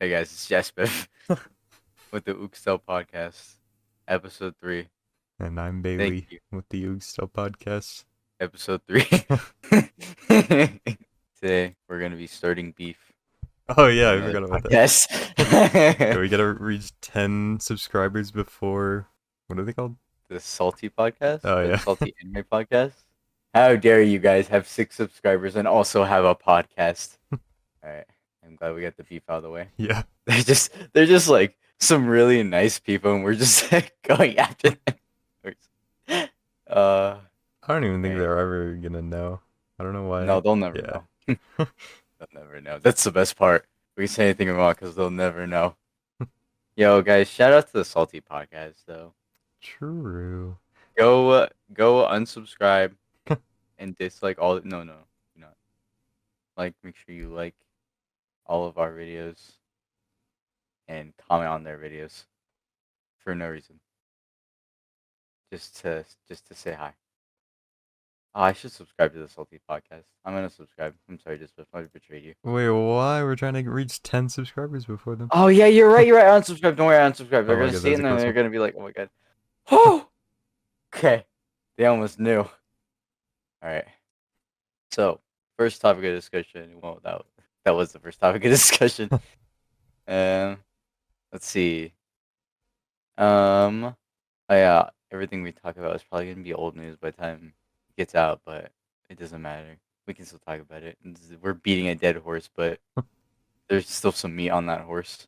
Hey guys, it's Jasper with the Oog Stel Podcast, episode 3. And I'm Thank Bailey you. with the Oog Stel Podcast. Episode 3. Today, we're going to be starting beef Oh yeah, with I another forgot about that. Yeah, podcast. we gotta reach 10 subscribers before, what are they called? The Salty Podcast, Oh or the yeah. Salty Anime Podcast. How dare you guys have 6 subscribers and also have a podcast? Alright, I'm glad we got the beef out of the way. Yeah. They're just like some really nice people, and we're just like going after them. Uh, I don't even think right. they're ever gonna know. I don't know No, why. they'll never Yeah. know. They'll never know. That's the best part. We can say anything we want because they'll never know. Yo, guys, shout out to the Salty Podcast, though. True. Go unsubscribe and dislike all. No, you know, make sure you like all of our videos and comment on their videos for no reason. Just to say hi. Oh, I should subscribe to the Salty Podcast. I'm gonna subscribe. I'm sorry, just I betrayed you. Wait, why? We're trying to reach 10 subscribers before them. Oh yeah, you're right. Unsubscribe. Don't worry, unsubscribe. They're Oh my gonna god, see that it was and a then close they're one. gonna be like, oh my god. Oh, okay. They almost knew. All right. So first topic of discussion. Well, that was the first topic of discussion. Let's see. Oh yeah, everything we talk about is probably gonna be old news by the time it gets out, but it doesn't matter. We can still talk about it. We're beating a dead horse, but there's still some meat on that horse.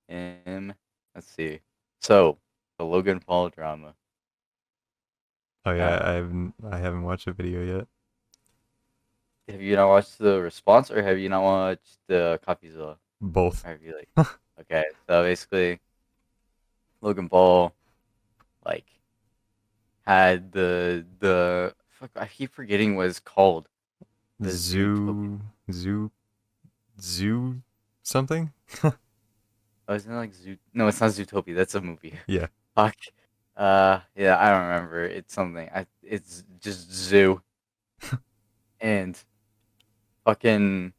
Let's see. So the Logan Paul drama. Oh yeah, Uh, I haven't watched a video yet. have you not watched the response, or have you not watched the CopyZilla? Both. Or have you okay? So basically, Logan Paul like had the fuck. I keep forgetting what it's called. The Zootopia. Zoo Zoo something? Oh, isn't it like Zoo? No, it's not Zootopia. That's a movie. Yeah. Fuck. Yeah, I don't remember. It's something. It's just Zoo. And fucking,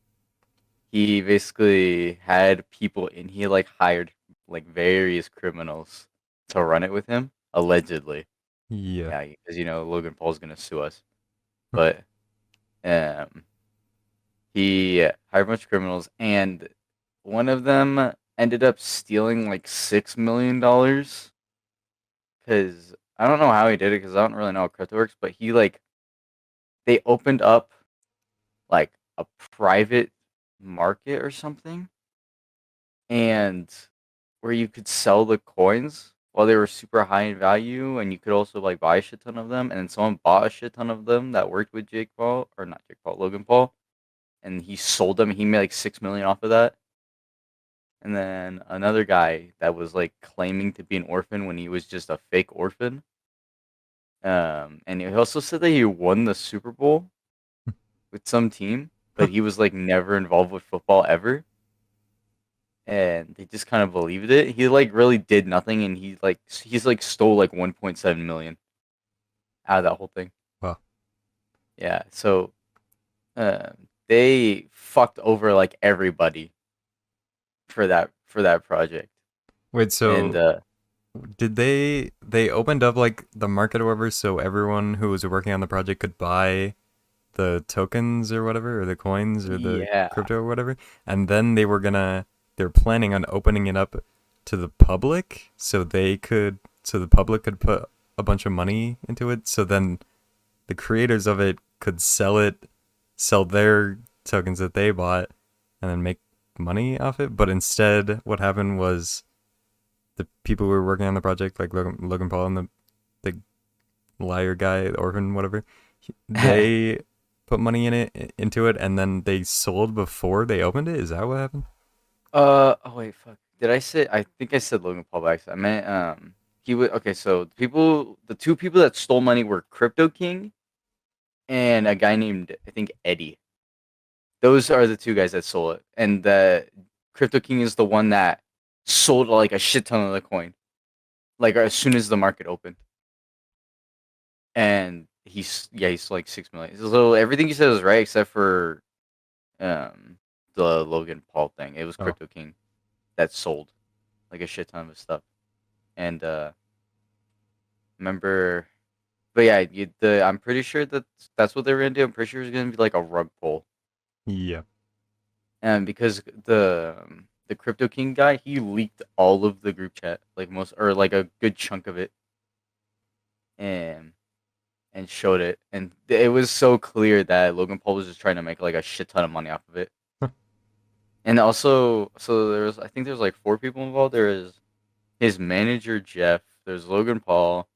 he basically had people in. He like hired like various criminals to run it with him, allegedly. Yeah. Yeah, because Logan Paul's gonna sue us. But um, he hired a bunch of criminals, and one of them ended up stealing like $6 million. Because I don't know how he did it, because I don't really know how crypto works. But they opened up like a private market or something, and where you could sell the coins while they were super high in value, and you could also like buy a shit ton of them. And then someone bought a shit ton of them that worked with Jake Paul, or not Jake Paul, Logan Paul, and he sold them. He made like $6 million off of that. And then another guy that was like claiming to be an orphan when he was just a fake orphan. And he also said that he won the Super Bowl with some team, but he was like never involved with football ever. And they just kind of believed it. He like really did nothing, and he's like stole like 1.7 million out of that whole thing. Wow. Yeah, so they fucked over like everybody for that project. Wait, And so did they opened up like the market or whatever so everyone who was working on the project could buy the tokens or whatever or the coins or the yeah, crypto or whatever, and then they're planning on opening it up to the public so the public could put a bunch of money into it, so then the creators of it could sell their tokens that they bought and then make money off it. But instead what happened was the people who were working on the project, like Logan Paul and the liar guy, the orphan, whatever, they put money into it, and then they sold before they opened it. Is that what happened? Oh wait, fuck. Did I say? I think I said Logan Paul by accident. I meant he would. Okay, so the two people that stole money were Crypto King and a guy named, I think, Eddie. Those are the two guys that sold it, and the Crypto King is the one that sold like a shit ton of the coin, like as soon as the market opened. And he's like 6 million. So everything you said was right except for um the Logan Paul thing. It was Oh. Crypto King that sold like a shit ton of stuff. And remember, but yeah, I'm pretty sure that's what they were gonna do. I'm pretty sure it was gonna be like a rug pull. Yeah. And because the Crypto King guy, he leaked all of the group chat, like most or like a good chunk of it, and showed it, and it was so clear that Logan Paul was just trying to make like a shit ton of money off of it. And also, so I think there's like 4 people involved. There is his manager Jeff. There's Logan Paul,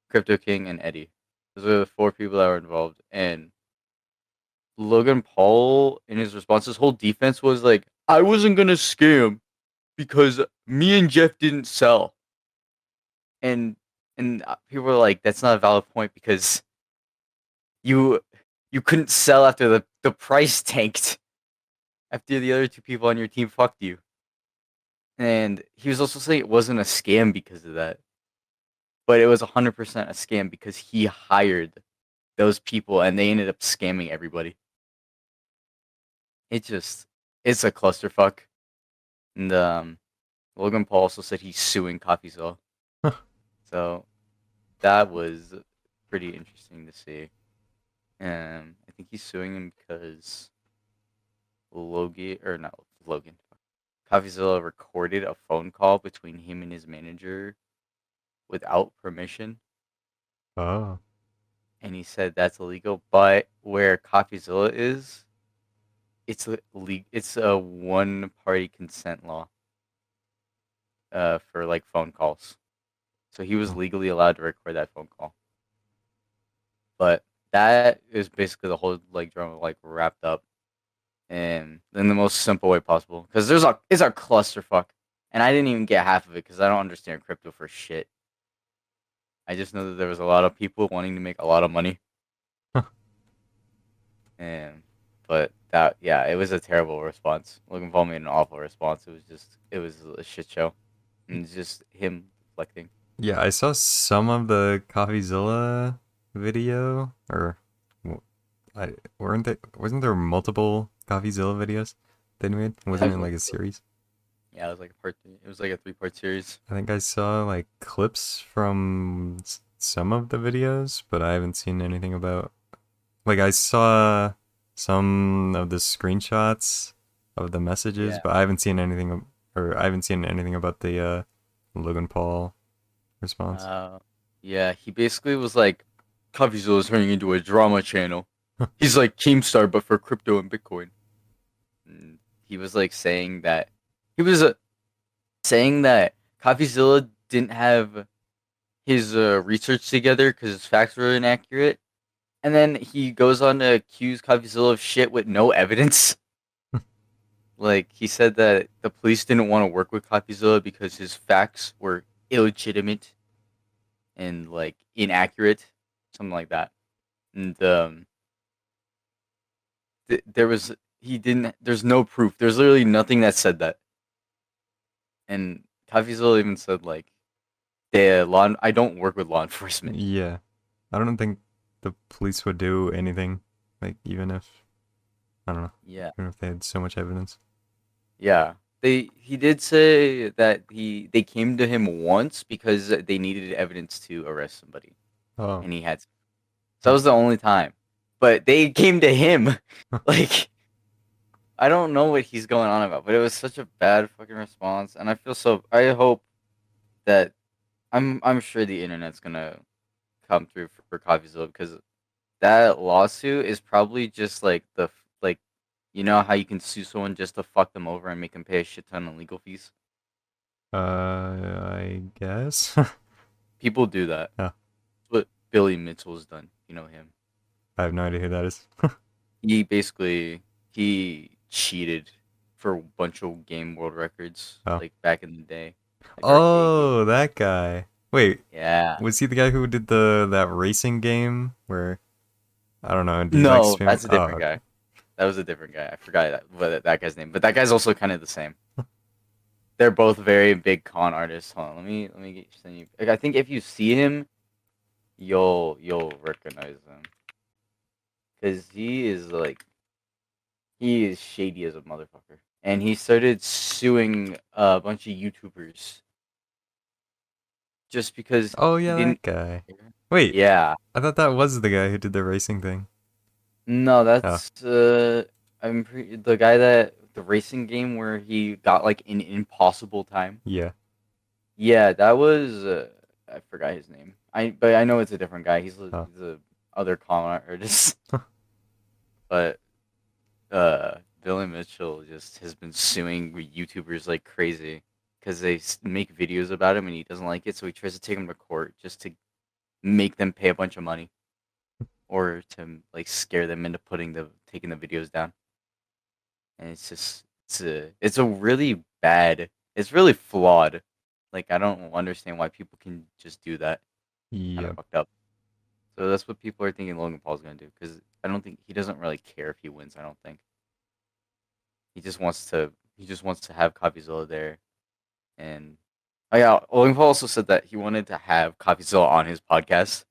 Crypto King, and Eddie. Those are the 4 people that were involved. And Logan Paul, in his response, his whole defense was like, "I wasn't gonna scam because me and Jeff didn't sell." And people were like, "That's not a valid point because you couldn't sell after the price tanked after the other 2 people on your team fucked you." And he was also saying it wasn't a scam because of that, but it was 100% a scam because he hired those people and they ended up scamming everybody. It's a clusterfuck. And Logan Paul also said he's suing CoffeeZilla. So that was pretty interesting to see. I think he's suing him because CoffeeZilla recorded a phone call between him and his manager without permission. Oh. And he said that's illegal. But where CoffeeZilla is, it's a one-party consent law for like phone calls. So he was legally allowed to record that phone call. But that is basically the whole like drama like wrapped up, and in the most simple way possible. Because it's a clusterfuck, and I didn't even get half of it because I don't understand crypto for shit. I just know that there was a lot of people wanting to make a lot of money. But it was a terrible response. Logan Paul made an awful response. It was a shit show, and it's just him reflecting. Yeah, I saw some of the CoffeeZilla video, or wasn't there multiple CoffeeZilla videos they made? Wasn't it like a series? Yeah, it was like it was like a 3-part series. I think I saw like clips from some of the videos, but I haven't seen anything about. Like I saw some of the screenshots of the messages, but I haven't seen anything, about the Logan Paul response. Yeah, he basically was like, CoffeeZilla is turning into a drama channel. He's like Keemstar, but for crypto and Bitcoin. And he was like saying that CoffeeZilla didn't have his research together because his facts were inaccurate, and then he goes on to accuse CoffeeZilla of shit with no evidence. Like he said that the police didn't want to work with CoffeeZilla because his facts were illegitimate and like inaccurate, something like that. And there's no proof. There's literally nothing that said that. And CoffeeZilla even said like, I don't work with law enforcement. Yeah, I don't think the police would do anything, like even if, I don't know. Yeah. Even if they had so much evidence. Yeah. He did say that they came to him once because they needed evidence to arrest somebody. Oh. And he had. So that was the only time. But they came to him. Like, I don't know what he's going on about, but it was such a bad fucking response, and I hope that I'm sure the internet's gonna come through for CoffeeZilla because that lawsuit is probably just like you know how you can sue someone just to fuck them over and make them pay a shit ton of legal fees. I guess. People do that. Yeah. That's what Billy Mitchell's done. You know him. I have no idea who that is. He cheated for a bunch of game world records like back in the day. Like that guy. Wait. Yeah. Was he the guy who did that racing game where I don't know? No, that's a different guy. That was a different guy. I forgot that guy's name, but that guy's also kind of the same. They're both very big con artists. Hold on, let me send you. Like, I think if you see him, you'll recognize him because he is like He is shady as a motherfucker. And he started suing a bunch of YouTubers just because Oh he yeah, didn't. that guy. Wait, Yeah. I thought that was the guy who did the racing thing. No, Oh, that's the guy that the racing game where he got like an impossible time. yeah. Yeah, that was I forgot his name. But I know it's a different guy. Oh. He's a other con artist. But Billy Mitchell just has been suing YouTubers like crazy because they make videos about him and he doesn't like it, so he tries to take them to court just to make them pay a bunch of money or to like scare them into taking the videos down. And it's just it's a really bad. It's really flawed. Like I don't understand why people can just do that. Kind of Yep. fucked up. So that's what people are thinking Logan Paul's gonna do because I don't think he doesn't really care if he wins. I don't think he just wants to have Coffeezilla there. And oh yeah, Logan Paul also said that he wanted to have Coffeezilla on his podcast.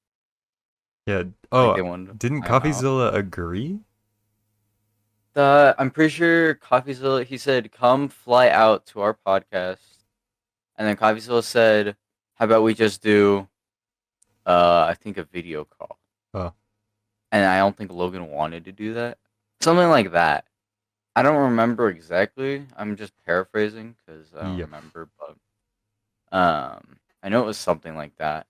Yeah. Like Oh, they wanted to didn't fly him out. CoffeeZilla agree? I'm pretty sure Coffeezilla. He said, "Come fly out to our podcast," and then Coffeezilla said, "How about we just do, I think a video call." Oh, And I don't think Logan wanted to do that. Something like that. I don't remember exactly. I'm just paraphrasing because I don't yep. remember, but I know it was something like that.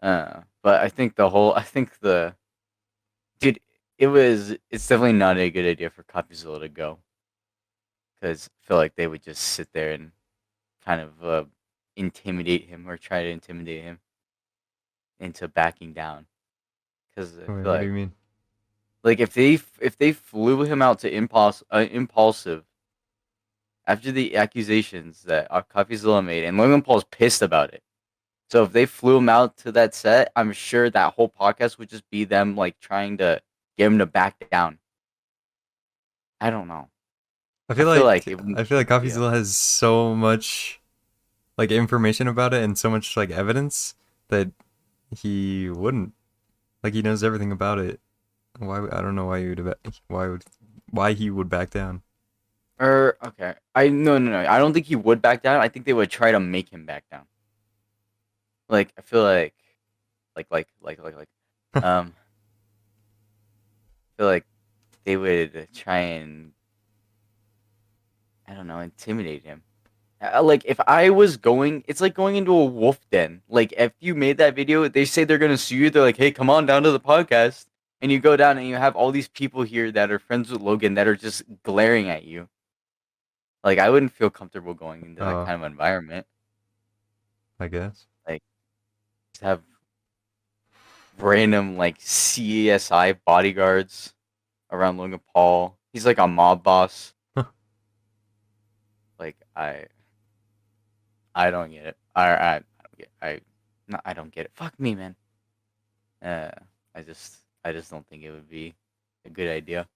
But I think the dude, it's definitely not a good idea for Copyzilla to go because I feel like they would just sit there and kind of intimidate him or try to intimidate him into backing down. Because I Wait, feel what do you mean? like if they flew him out to impulsive after the accusations that Copyzilla made, and Logan Paul's pissed about it. So if they flew him out to that set, I'm sure that whole podcast would just be them like trying to get him to back down. I don't know. I feel like it wouldn't I be feel a like good idea. CoffeeZilla has so much like information about it and so much like evidence that he wouldn't. Like he knows everything about it. I don't know why why he would back down. Or okay, I no. I don't think he would back down. I think they would try to make him back down. Like I feel like I feel like they would try and I don't know intimidate him. Like if I was going, it's like going into a wolf den. Like if you made that video, they say they're gonna sue you. They're like, "Hey, come on down to the podcast," and you go down and you have all these people here that are friends with Logan that are just glaring at you. Like I wouldn't feel comfortable going into that Oh, kind of environment. I guess. Like just have random like CSI bodyguards around Logan Paul. He's like a mob boss. Like I don't get it. I don't get I no, I don't get it. Fuck me, man. Uh, I just don't think it would be a good idea.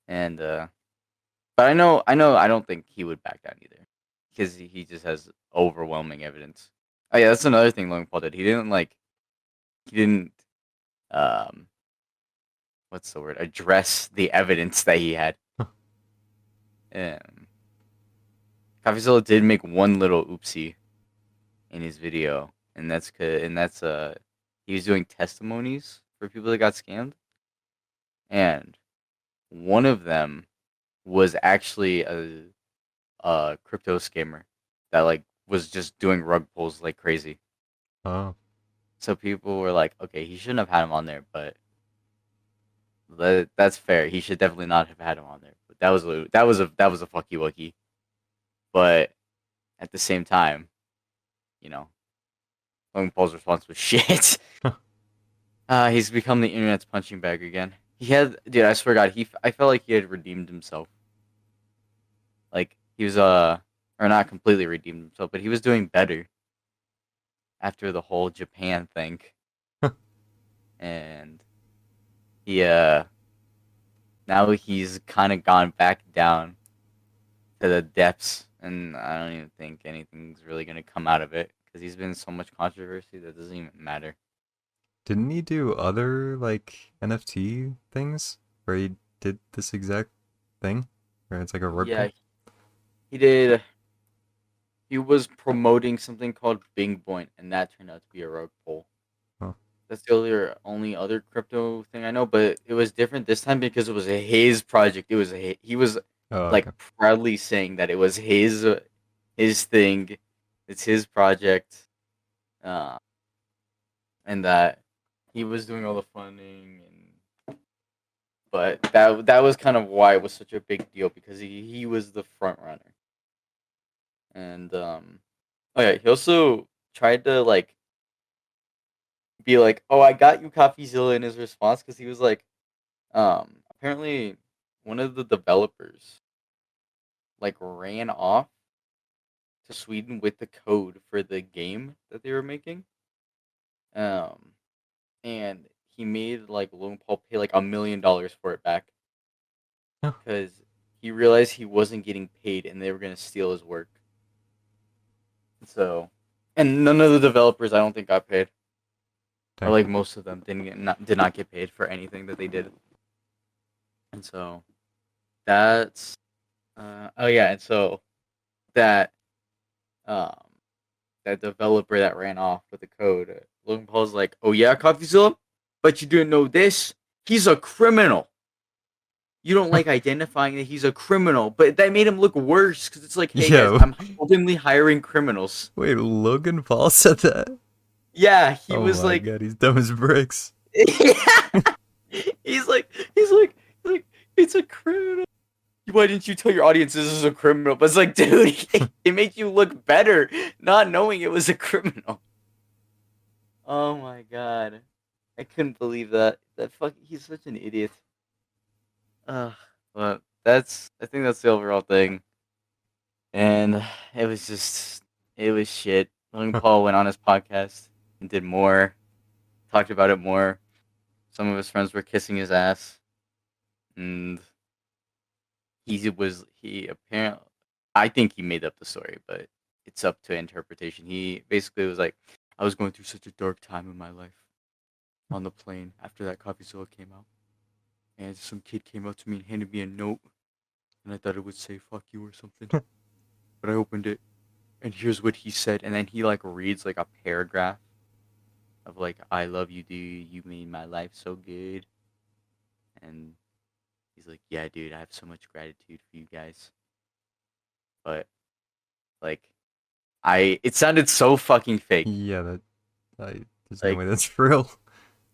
And but I don't think he would back down either because he just has overwhelming evidence. Oh yeah, that's another thing Logan Paul did. He didn't um what's the word address the evidence that he had. Um, Coffeezilla did make one little oopsie in his video, and that's he was doing testimonies for people that got scammed, and one of them was actually a crypto scammer that like was just doing rug pulls like crazy. Oh, So people were like, okay, he shouldn't have had him on there, but that's fair. He should definitely not have had him on there. But that was a fucky wucky. But at the same time, you know, Logan Paul's response was shit. He's become the internet's punching bag again. Dude, I swear to God, I felt like he had redeemed himself. Like he was or not completely redeemed himself, but he was doing better after the whole Japan thing, and he now he's kind of gone back down to the depths, and I don't even think anything's really gonna come out of it because he's been in so much controversy that doesn't even matter. didn't he do other like NFT things where he did this exact thing, where it's like a rug Yeah, pull. he did. He was promoting something called Bing Point, and that turned out to be a rug pull. Oh, That's the only other crypto thing I know, but it was different this time because it was his project. It was he was oh, like okay. proudly saying that it was his thing, it's his project, uh, and that he was doing all the funding. And but that was kind of why it was such a big deal because he was the front runner. And oh yeah, he also tried to like be like, "Oh, I got you, CoffeeZilla," in his response because he was like, apparently one of the developers like ran off to Sweden with the code for the game that they were making, um, and he made like Logan Paul pay like $1 million for it back Oh, because he realized he wasn't getting paid and they were gonna steal his work. So, and none of the developers I don't think got paid, or dang. like most of them did not get paid for anything that they did. And so that's oh yeah, and so that um that developer that ran off with the code, Logan Paul's like, "Oh yeah, CoffeeZilla, but you didn't know this? He's a criminal. You don't like identifying that he's a criminal, but that made him look worse because it's like, hey guys, Yo, I'm openly hiring criminals." wait, Logan Paul said that? Yeah, he Oh was my like, god, he's dumb as bricks. he's like, he's like, it's a criminal. Why didn't you tell your audience this is a criminal? But it's like, dude, it makes you look better not knowing it was a criminal. Oh my god, I couldn't believe that. That he's such an idiot. Uh, but I think that's the overall thing. And it was just, it was shit. Logan Paul went on his podcast and did more, talked about it more. Some of his friends were kissing his ass, and he apparently, I think he made up the story, but it's up to interpretation. He basically was like, I was going through such a dark time in my life on the plane after that CoffeeZilla came out, and some kid came up to me and handed me a note, and I thought it would say "fuck you" or something, but I opened it, and here's what he said, and then he like reads like a paragraph of like, "I love you, dude. You made my life so good," and he's like, "Yeah, dude, I have so much gratitude for you guys," but like, it sounded so fucking fake. Yeah, there's no Like, way that's real.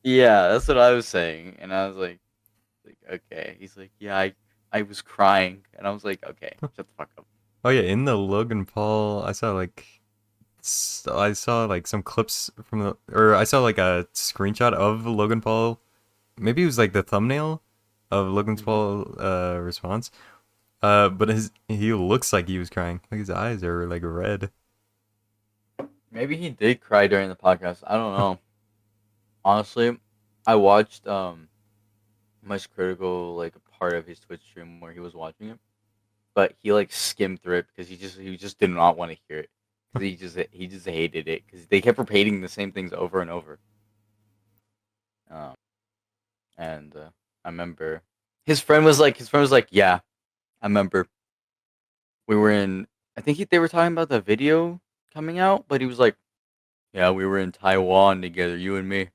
yeah, that's what I was saying, and I was like, okay. He's like, yeah, I was crying, and I was like, okay, shut the fuck up. Oh yeah, in the Logan Paul, I saw like some clips from or I saw like a screenshot of Logan Paul. Maybe it was like the thumbnail of Logan Mhm. Paul response. But he looks like he was crying. Like his eyes are like red. Maybe he did cry during the podcast. I don't know. Honestly, I watched much critical like part of his Twitch stream where he was watching it, but he like skimmed through it because he just did not want to hear it because he just hated it because they kept repeating the same things over and over. Um, and I remember his friend was like, yeah, I remember we were in. I think they were talking about the video coming out, but he was like, yeah, we were in Taiwan together, you and me.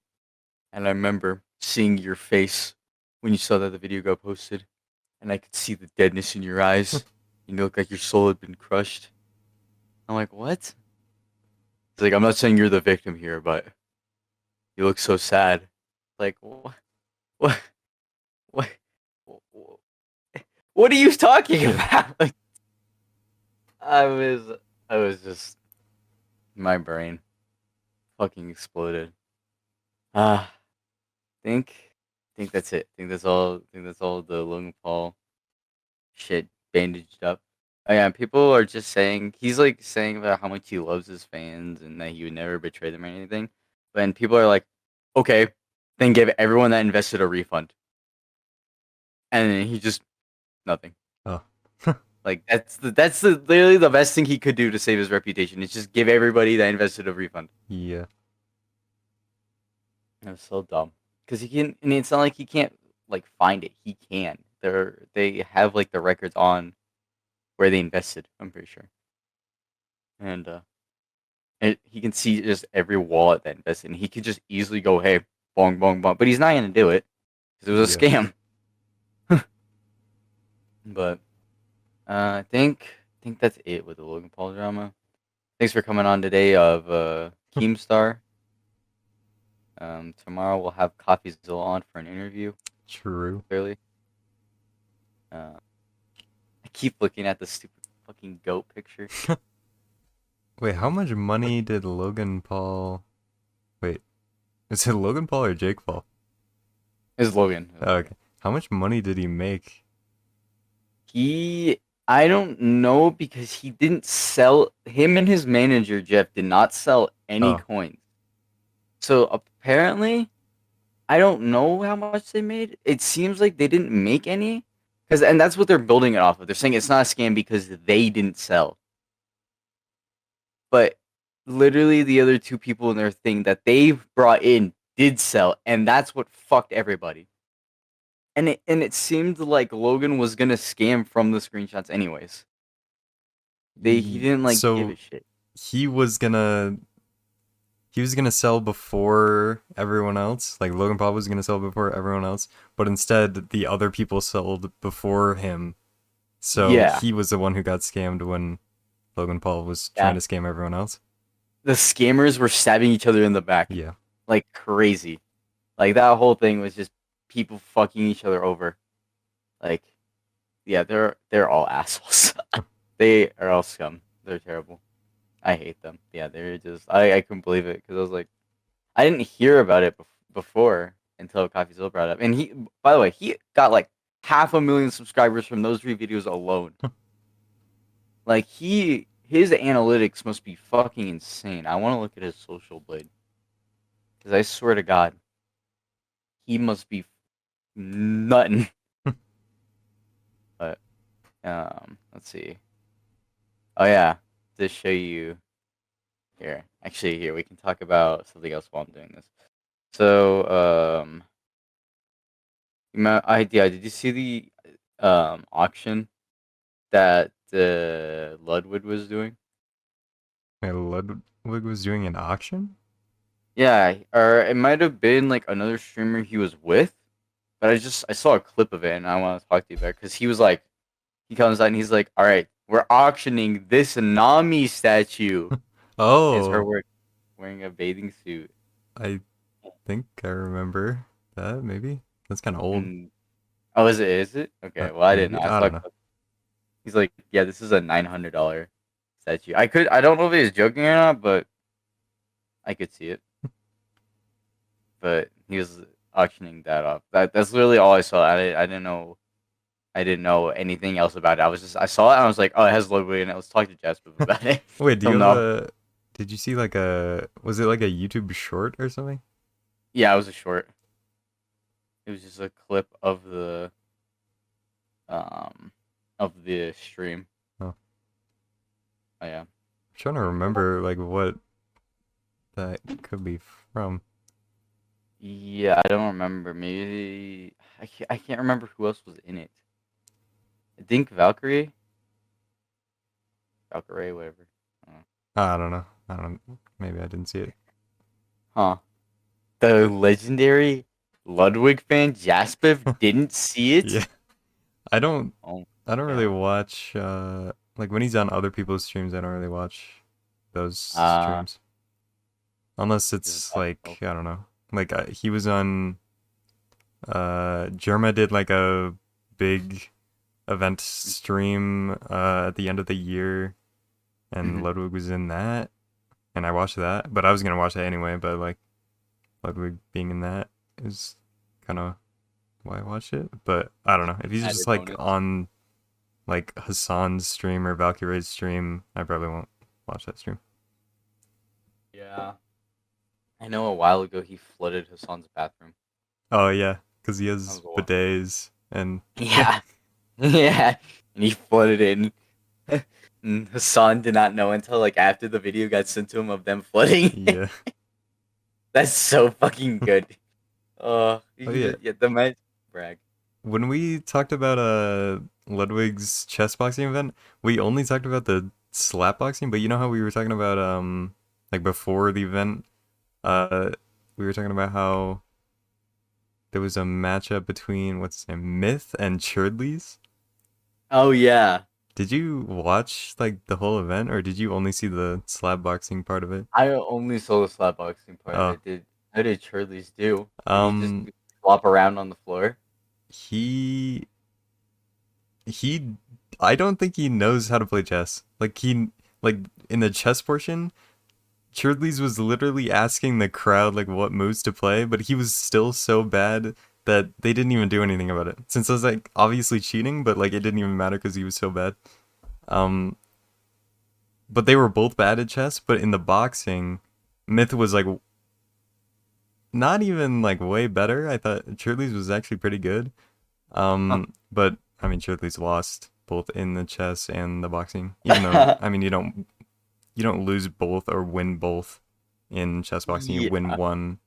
And I remember seeing your face when you saw that the video got posted, and I could see the deadness in your eyes. You look like your soul had been crushed. I'm like, what? It's like, I'm not saying you're the victim here, but you look so sad. Like, what? What? What? What are you talking about? Like, I was, I was just, my brain fucking exploded. Ah, think that's it. Think that's all. Think that's all the Logan Paul shit bandaged up. Oh yeah, people are just saying he's like saying about how much he loves his fans and that he would never betray them or anything. But then people are like, okay, then give everyone that invested a refund, and then he just nothing. Oh, Like that's literally the best thing he could do to save his reputation. Is just give everybody that invested a refund. yeah. It was so dumb because he can, and it's not like he can't like find it. He can. they have like the records on where they invested. I'm pretty sure, and he can see just every wallet that invested, and he could just easily go, "Hey, bong bong bong," but he's not gonna do it because it was a Yeah. scam. But I think that's it with the Logan Paul drama. Thanks for coming on today of Keemstar. Tomorrow we'll have CoffeeZilla on for an interview. True. Clearly, I keep looking at the stupid fucking goat picture. Wait, how much money did Logan Paul? Wait, is it Logan Paul or Jake Paul? It's Logan. Oh, okay. How much money did he make? I don't know because he didn't sell. Him and his manager Jeff did not sell any Oh. coins. So apparently, I don't know how much they made. It seems like they didn't make any, and that's what they're building it off of. They're saying it's not a scam because they didn't sell. But literally, the other two people in their thing that they brought in did sell, and that's what fucked everybody. And it seemed like Logan was gonna scam from the screenshots anyways. He didn't like give a So shit. he was gonna sell before everyone else. Like Logan Paul was gonna sell before everyone else, but instead the other people sold before him. So Yeah. he was the one who got scammed when Logan Paul was Yeah. trying to scam everyone else. The scammers were stabbing each other in the back. Yeah. Like crazy. Like that whole thing was just people fucking each other over. Like, yeah, they're all assholes. They are all scum. They're terrible. I hate them. Yeah, they're just. I couldn't believe it because I was like, I didn't hear about it before until CoffeeZilla brought it up. And he, by the way, he got like 500,000 subscribers from those 3 videos alone. Like his analytics must be fucking insane. I want to look at his social blade because I swear to God, he must be nutting. But let's see. Oh yeah, to show you here. Actually, here we can talk about something else while I'm doing this. So yeah, did you see the auction that Ludwig was doing? Wait, Ludwig was doing an auction? Yeah, or it might have been like another streamer he was with, but I saw a clip of it and I want to talk to you about it because he was like, he comes out and he's like, all right, we're auctioning this Nami statue. It's her Oh, wearing a bathing suit. I think I remember that. Maybe that's kind of old. And, oh, is it? Is it? Okay. Well, I didn't Maybe know. I I saw. don't know. He's like, yeah, this is a $900 statue. I don't know if he was joking or not, but I could see it. But he was auctioning that off. That's literally all I saw. I didn't know. I didn't know anything else about it. I saw it and I was like, oh, it has Ludwig in it. Let's talk to Jasper about it. Wait, do He'll you know. have did you see like was it like a YouTube short or something? Yeah, it was a short. It was just a clip of the stream. Oh. Oh yeah. I'm trying to remember like what that could be from. Yeah, I don't remember. Maybe I can't remember who else was in it. I think Valkyrie, whatever. I don't know. I don't. Maybe I didn't see it. Huh? The legendary Ludwig fan Jasper didn't see it. Yeah. I don't Oh, really yeah. watch like when he's on other people's streams. I don't really watch those Uh, streams unless Is it's that- like I don't know. Like he was on Germa did like a big event stream at the end of the year, and Mhm. Ludwig was in that, and I watched that. But I was gonna watch that anyway. But like Ludwig being in that is kind of why I watched it. But I don't know if he's just Added like bonus. on like Hassan's stream or Valkyrie's stream. I probably won't watch that stream. Yeah. I know a while ago he flooded Hassan's bathroom. Oh yeah, because he That has was a while. bidets and Yeah. Yeah. And he flooded in. And Hassan did not know until like after the video got sent to him of them flooding. yeah. That's so fucking good. Oh, yeah. The man brag. when we talked about Ludwig's chess boxing event, we only talked about the slap boxing, but you know how we were talking about like before the event, uh we were talking about how there was a matchup between what's his name, Myth and Churdleys. Oh yeah, Did you watch like the whole event, or did you only see the slap boxing part of it? I only saw the slap boxing part of Oh, it. How did Charlie's do? Did he just um, flop around on the floor? he he I don't think he knows how to play chess. Like in the chess portion, Churdleys was literally asking the crowd like what moves to play, but he was still so bad that they didn't even do anything about it. Since it was like obviously cheating, but like it didn't even matter because he was so bad. Um, but they were both bad at chess. But in the boxing, Myth was like not even like way better. I thought Churdleys was actually pretty good. Huh. But I mean, Churdleys lost both in the chess and the boxing. Even though I mean, you don't lose both or win both in chess boxing. You win Yeah, one.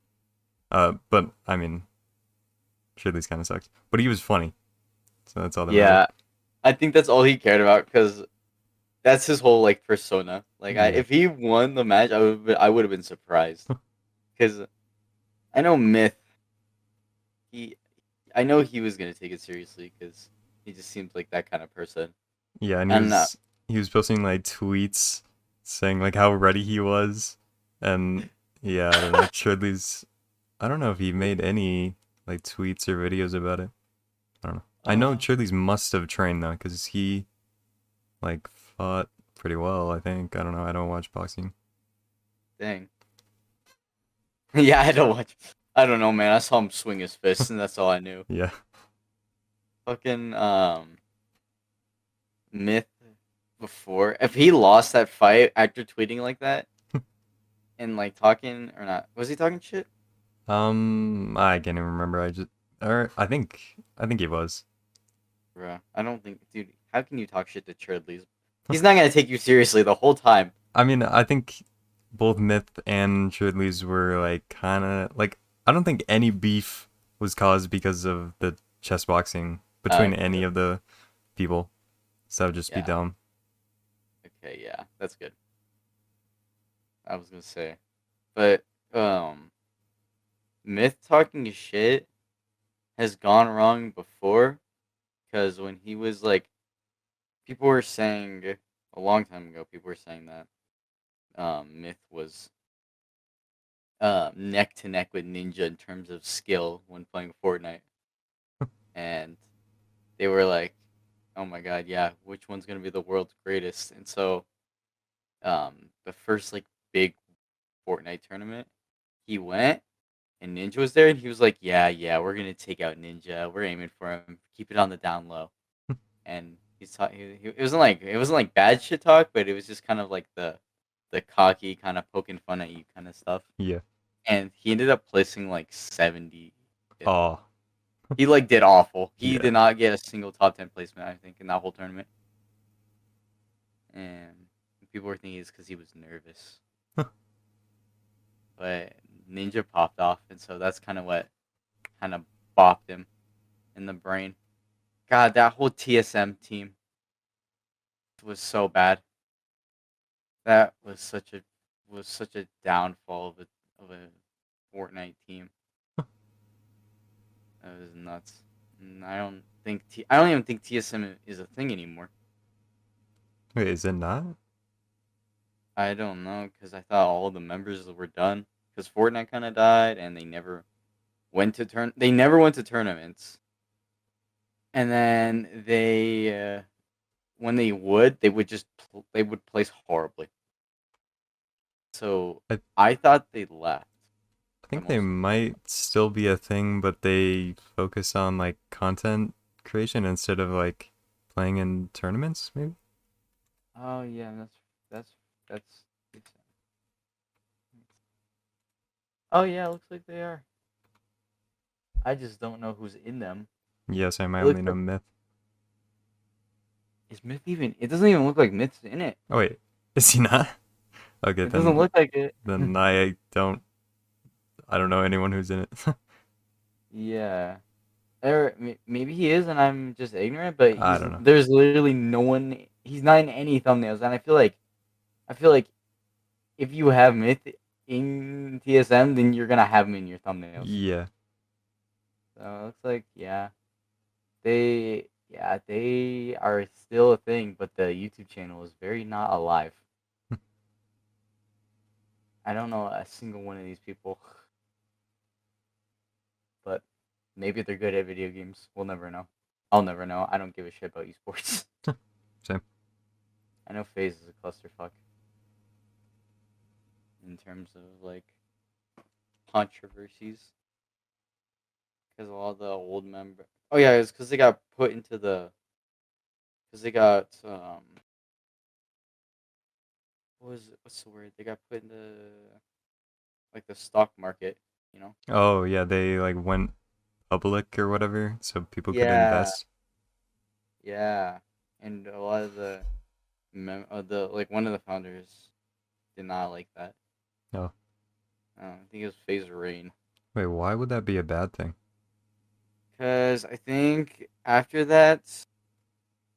But I mean, Churdleys kind of sucks. But he was funny, so that's all that mattered. yeah. I think that's all he cared about because that's his whole like persona. Like, Yeah. if he won the match, I would have been surprised because I know Myth. He, I know he was gonna take it seriously because he just seems like that kind of person. Yeah, and he And was he was posting like tweets saying like how ready he was, and yeah, I don't know. Chudley's. I don't know if he made any like tweets or videos about it. I don't know. I know uh, Chudley's must have trained though, because he like fought pretty well. I think. I don't know. I don't watch boxing. dang. Yeah, I don't watch. I don't know, man. I saw him swing his fist, and that's all I knew. Yeah. Fucking Myth before. If he lost that fight after tweeting like that and like talking or not, was he talking shit? I can't even remember. Or I think he was. Bruh, I don't think, dude. How can you talk shit to Churdleys? He's not gonna take you seriously the whole time. I mean, I think both Myth and Chudley's were like kind of like I don't think any beef was caused because of the chess boxing between any Good. of the people. So that would just be Yeah. dumb. Okay. Yeah. That's good. I was gonna say, but Myth talking shit has gone wrong before because when he was like, people were saying a long time ago, people were saying that Myth was neck to neck with Ninja in terms of skill when playing Fortnite, and they were like, "Oh my god, yeah, which one's gonna be the world's greatest?" And so, the first like big Fortnite tournament, he went and Ninja was there, and he was like, "Yeah, yeah, we're gonna take out Ninja. We're aiming for him. Keep it on the down low." And he's it wasn't like bad shit talk, but it was just kind of like the cocky kind of poking fun at you kind of stuff. Yeah. And he ended up placing like 70. Oh, He like did awful. He yeah. did not get a single top 10 placement, I think, in that whole tournament. And people were thinking it's because he was nervous. But Ninja popped off, and so that's kind of what kind of bopped him in the brain. God, that whole TSM team was so bad. That was such a downfall of a Fortnite team. That was nuts. And I don't even think TSM is a thing anymore. Wait, is it not? I don't know because I thought all the members were done because Fortnite kind of died and they never went to tournaments. And then when they would place horribly. So I I thought they left I for the think they most of it. might still be a thing, but they focus on like content creation instead of like playing in tournaments, maybe? Oh yeah, that's. Oh yeah, looks like they are. I just don't know who's in them. Yes, I might It only looks know like Myth. is Myth even? It doesn't even look like Myth's in it. Oh wait, is he not? Okay, It doesn't then look like it. then I don't know anyone who's in it. Yeah. Or maybe he is, and I'm just ignorant. But I don't know. there's literally no one. He's not in any thumbnails, and I feel like if you have Myth in TSM, then you're gonna have him in your thumbnails. Yeah. So it looks like they are still a thing, but the YouTube channel is very not alive. I don't know a single one of these people, but maybe they're good at video games. We'll never know. I'll never know. I don't give a shit about esports. Same. I know Faze is a clusterfuck in terms of like controversies because a lot of the old members. Oh yeah, it's because they got put into the. Because they got what's the word? They got put into like the stock market, you know? Oh yeah, they like went public or whatever, so people could Yeah, invest. yeah. And a lot of the like one of the founders did not like that. Oh. I think it was Phase Rain. Wait, why would that be a bad thing? Because I think after that,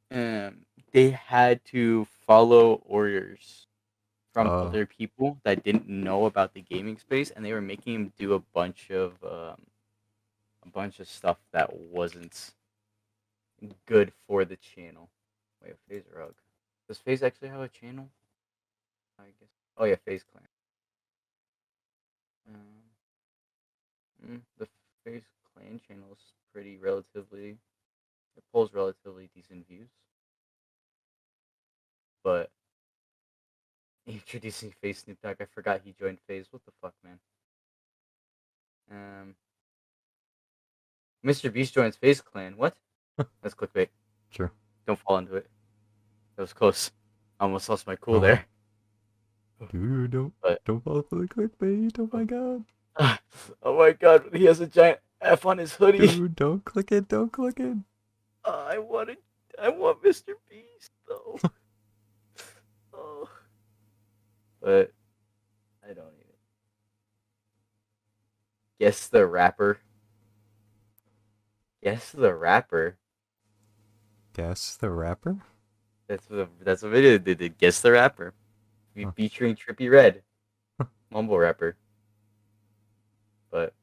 they had to follow orders from Oh. other people that didn't know about the gaming space, and they were making him do a bunch of stuff that wasn't good for the channel. Wait, Phase Rug. Does Phase actually have a channel? I guess. Oh yeah, Phase Clan. The Phase Clan channel is pretty relatively. It pulls relatively decent views, but introducing Phase Snoop Dogg, I forgot he joined Phase. What the fuck, man? Mr. Beast joins Phase Clan. What? That's clickbait. Sure. Don't fall into it. That was close. I almost lost my cool Oh. there. Dude, don't fall for the clickbait. Oh my god. Oh my god, he has a giant F on his hoodie. Dude, don't click it. Don't click it. I want Mr. Beast though. Oh. But I don't even. Guess the rapper. Guess the rapper. Guess the rapper? That's a video they did. Guess the rapper. Featuring Trippy Red. Mumble rapper. But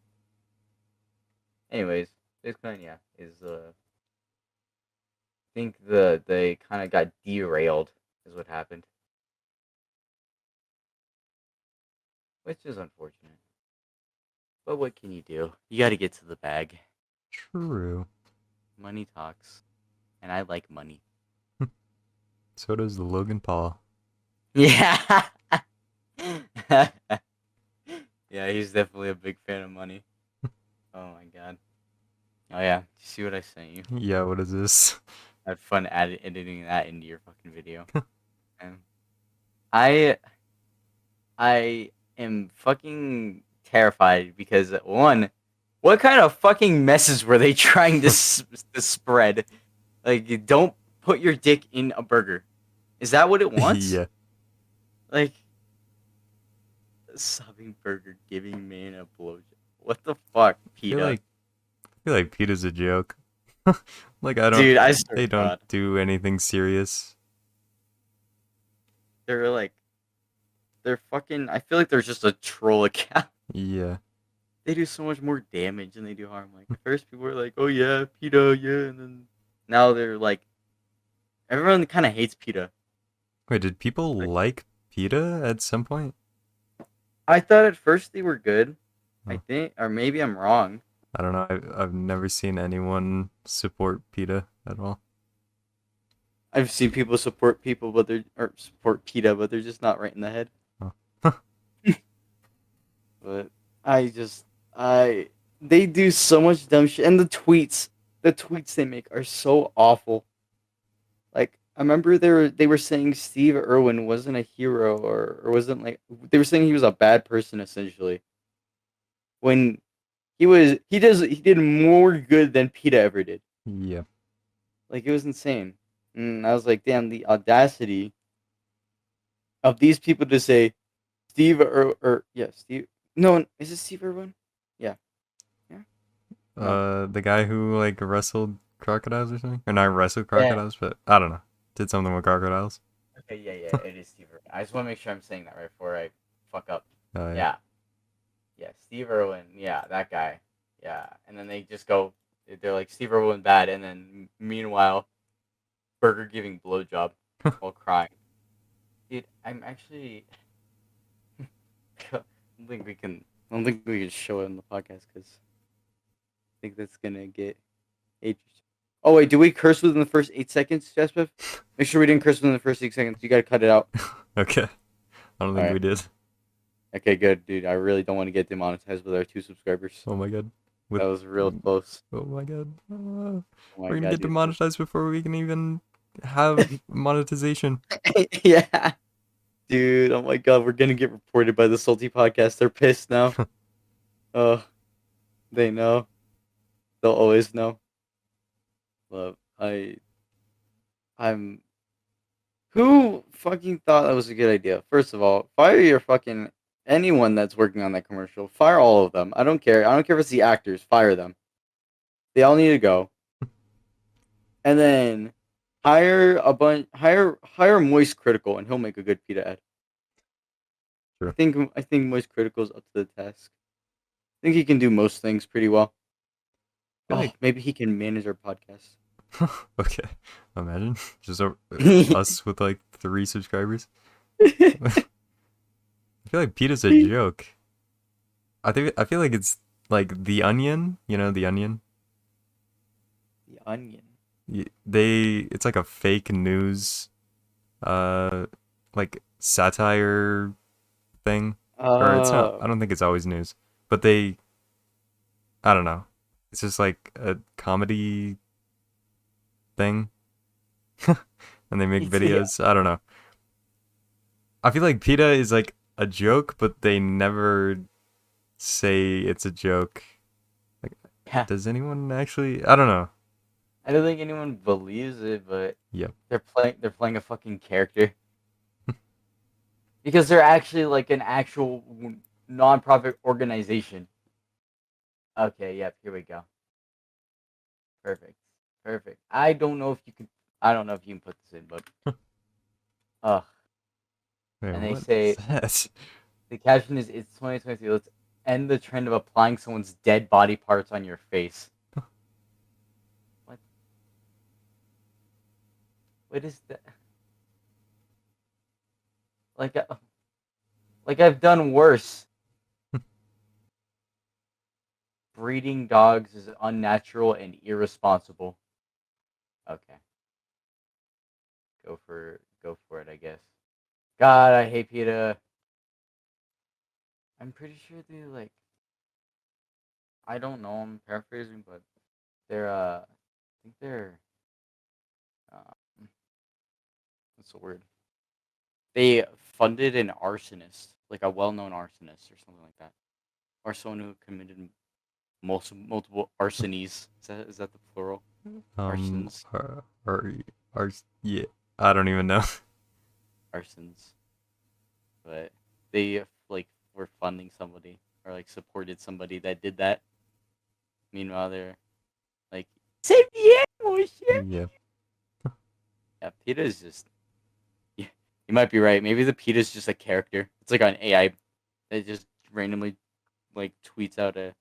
anyways, this kind is I think they kind of got derailed is what happened. Which is unfortunate. But what can you do? You got to get to the bag. True. Money talks. And I like money. So does Logan Paul. Yeah. Yeah, he's definitely a big fan of money. Oh my god. Oh yeah, you see what I sent you? Yeah, what is this? I had fun editing that into your fucking video. And I am fucking terrified because one, what kind of fucking messes were they trying to spread? Like, don't put your dick in a burger. Is that what it wants? Yeah. Like, subbing burger, giving man a blowjob. What the fuck, Peta? I feel like Peta's a joke. Like Dude, I they swear to don't God. do anything serious. They're fucking. I feel like they're just a troll account. Yeah. They do so much more damage than they do harm. Like first people were like, "Oh yeah, Peta, yeah," and then now they're like, everyone kind of hates Peta. Wait, did people like Peta at some point? I thought at first they were good. Huh. I think, or maybe I'm wrong. I don't know. I've never seen anyone support Peta at all. I've seen people support people, but support Peta, but they're just not right in the head. Huh. But they do so much dumb shit, and the tweets they make are so awful. Like I remember they were saying Steve Irwin wasn't a hero or wasn't like they were saying he was a bad person essentially. When he did more good than Peta ever did. Yeah. Like it was insane. And I was like, damn, the audacity of these people to say Steve Steve. No, is it Steve Irwin? Yeah. No. The guy who like wrestled crocodiles or something, or not wrestled Yeah. crocodiles, but I don't know, did something with crocodiles. Okay, yeah, it is Steve Irwin. I just want to make sure I'm saying that right before I fuck up. Oh yeah. Yeah, yeah, Steve Irwin. Yeah, that guy. Yeah, and then they just go. They're like Steve Irwin bad, and then meanwhile, Burger giving blowjob while crying. Dude, I'm actually. I don't think we can. I don't think we can show it on the podcast because I think that's gonna get interesting. Oh wait, do we curse within the first 8 seconds, Jasper? Make sure we didn't curse within the first 8 seconds. You gotta cut it out. Okay. I don't All think right. we did. Okay, good, dude. I really don't want to get demonetized with our 2 subscribers. Oh my god. With That was real close. oh my god. Oh my We're gonna god, get dude. demonetized before we can even have monetization. Yeah, dude. Oh my god, we're gonna get reported by the Salty Podcast. They're pissed now. Oh, they know. They'll always know. But I'm. Who fucking thought that was a good idea? First of all, fire your fucking anyone that's working on that commercial. Fire all of them. I don't care. I don't care if it's the actors. Fire them. They all need to go. And then hire a bunch. Hire Moist Critical, and he'll make a good PETA ad. Sure. I think Moist Critical is up to the task. I think he can do most things pretty well. feel Oh, like maybe he can manage our podcast. okay. Imagine just us with like 3 subscribers. I feel like Peta's a joke. I feel like it's like The Onion, you know, The Onion. The Onion. It's like a fake news like satire thing. Or it's not, I don't think it's always news. But I don't know. It's just like a comedy thing. And they make videos. I don't know. I feel like PETA is like a joke, but they never say it's a joke. Like, Yeah. does anyone actually? I don't know. I don't think anyone believes it, but Yep. they're playing a fucking character. Because they're actually like an actual non-profit organization. Okay, yep, here we go. Perfect. I don't know if you can put this in, but ugh. Wait, And they what say is that? the caption is it's 2023. Let's end the trend of applying someone's dead body parts on your face. What? What is that? Like I've done worse. Breeding dogs is unnatural and irresponsible. Okay. Go for it, I guess. God, I hate PETA. I'm pretty sure they like. I don't know. I'm paraphrasing, but they're I think they're what's the word? They funded an arsonist, like a well-known arsonist or something like that, or someone who committed multiple arsonies. Is that the plural? Arsons. Yeah, I don't even know. Arsons. But they like were funding somebody or like supported somebody that did that. Meanwhile, they're like save the animals, shit. Yeah. Yeah, PETA is just. Yeah, you might be right. Maybe the PETA is just a character. It's like an AI that just randomly like tweets out a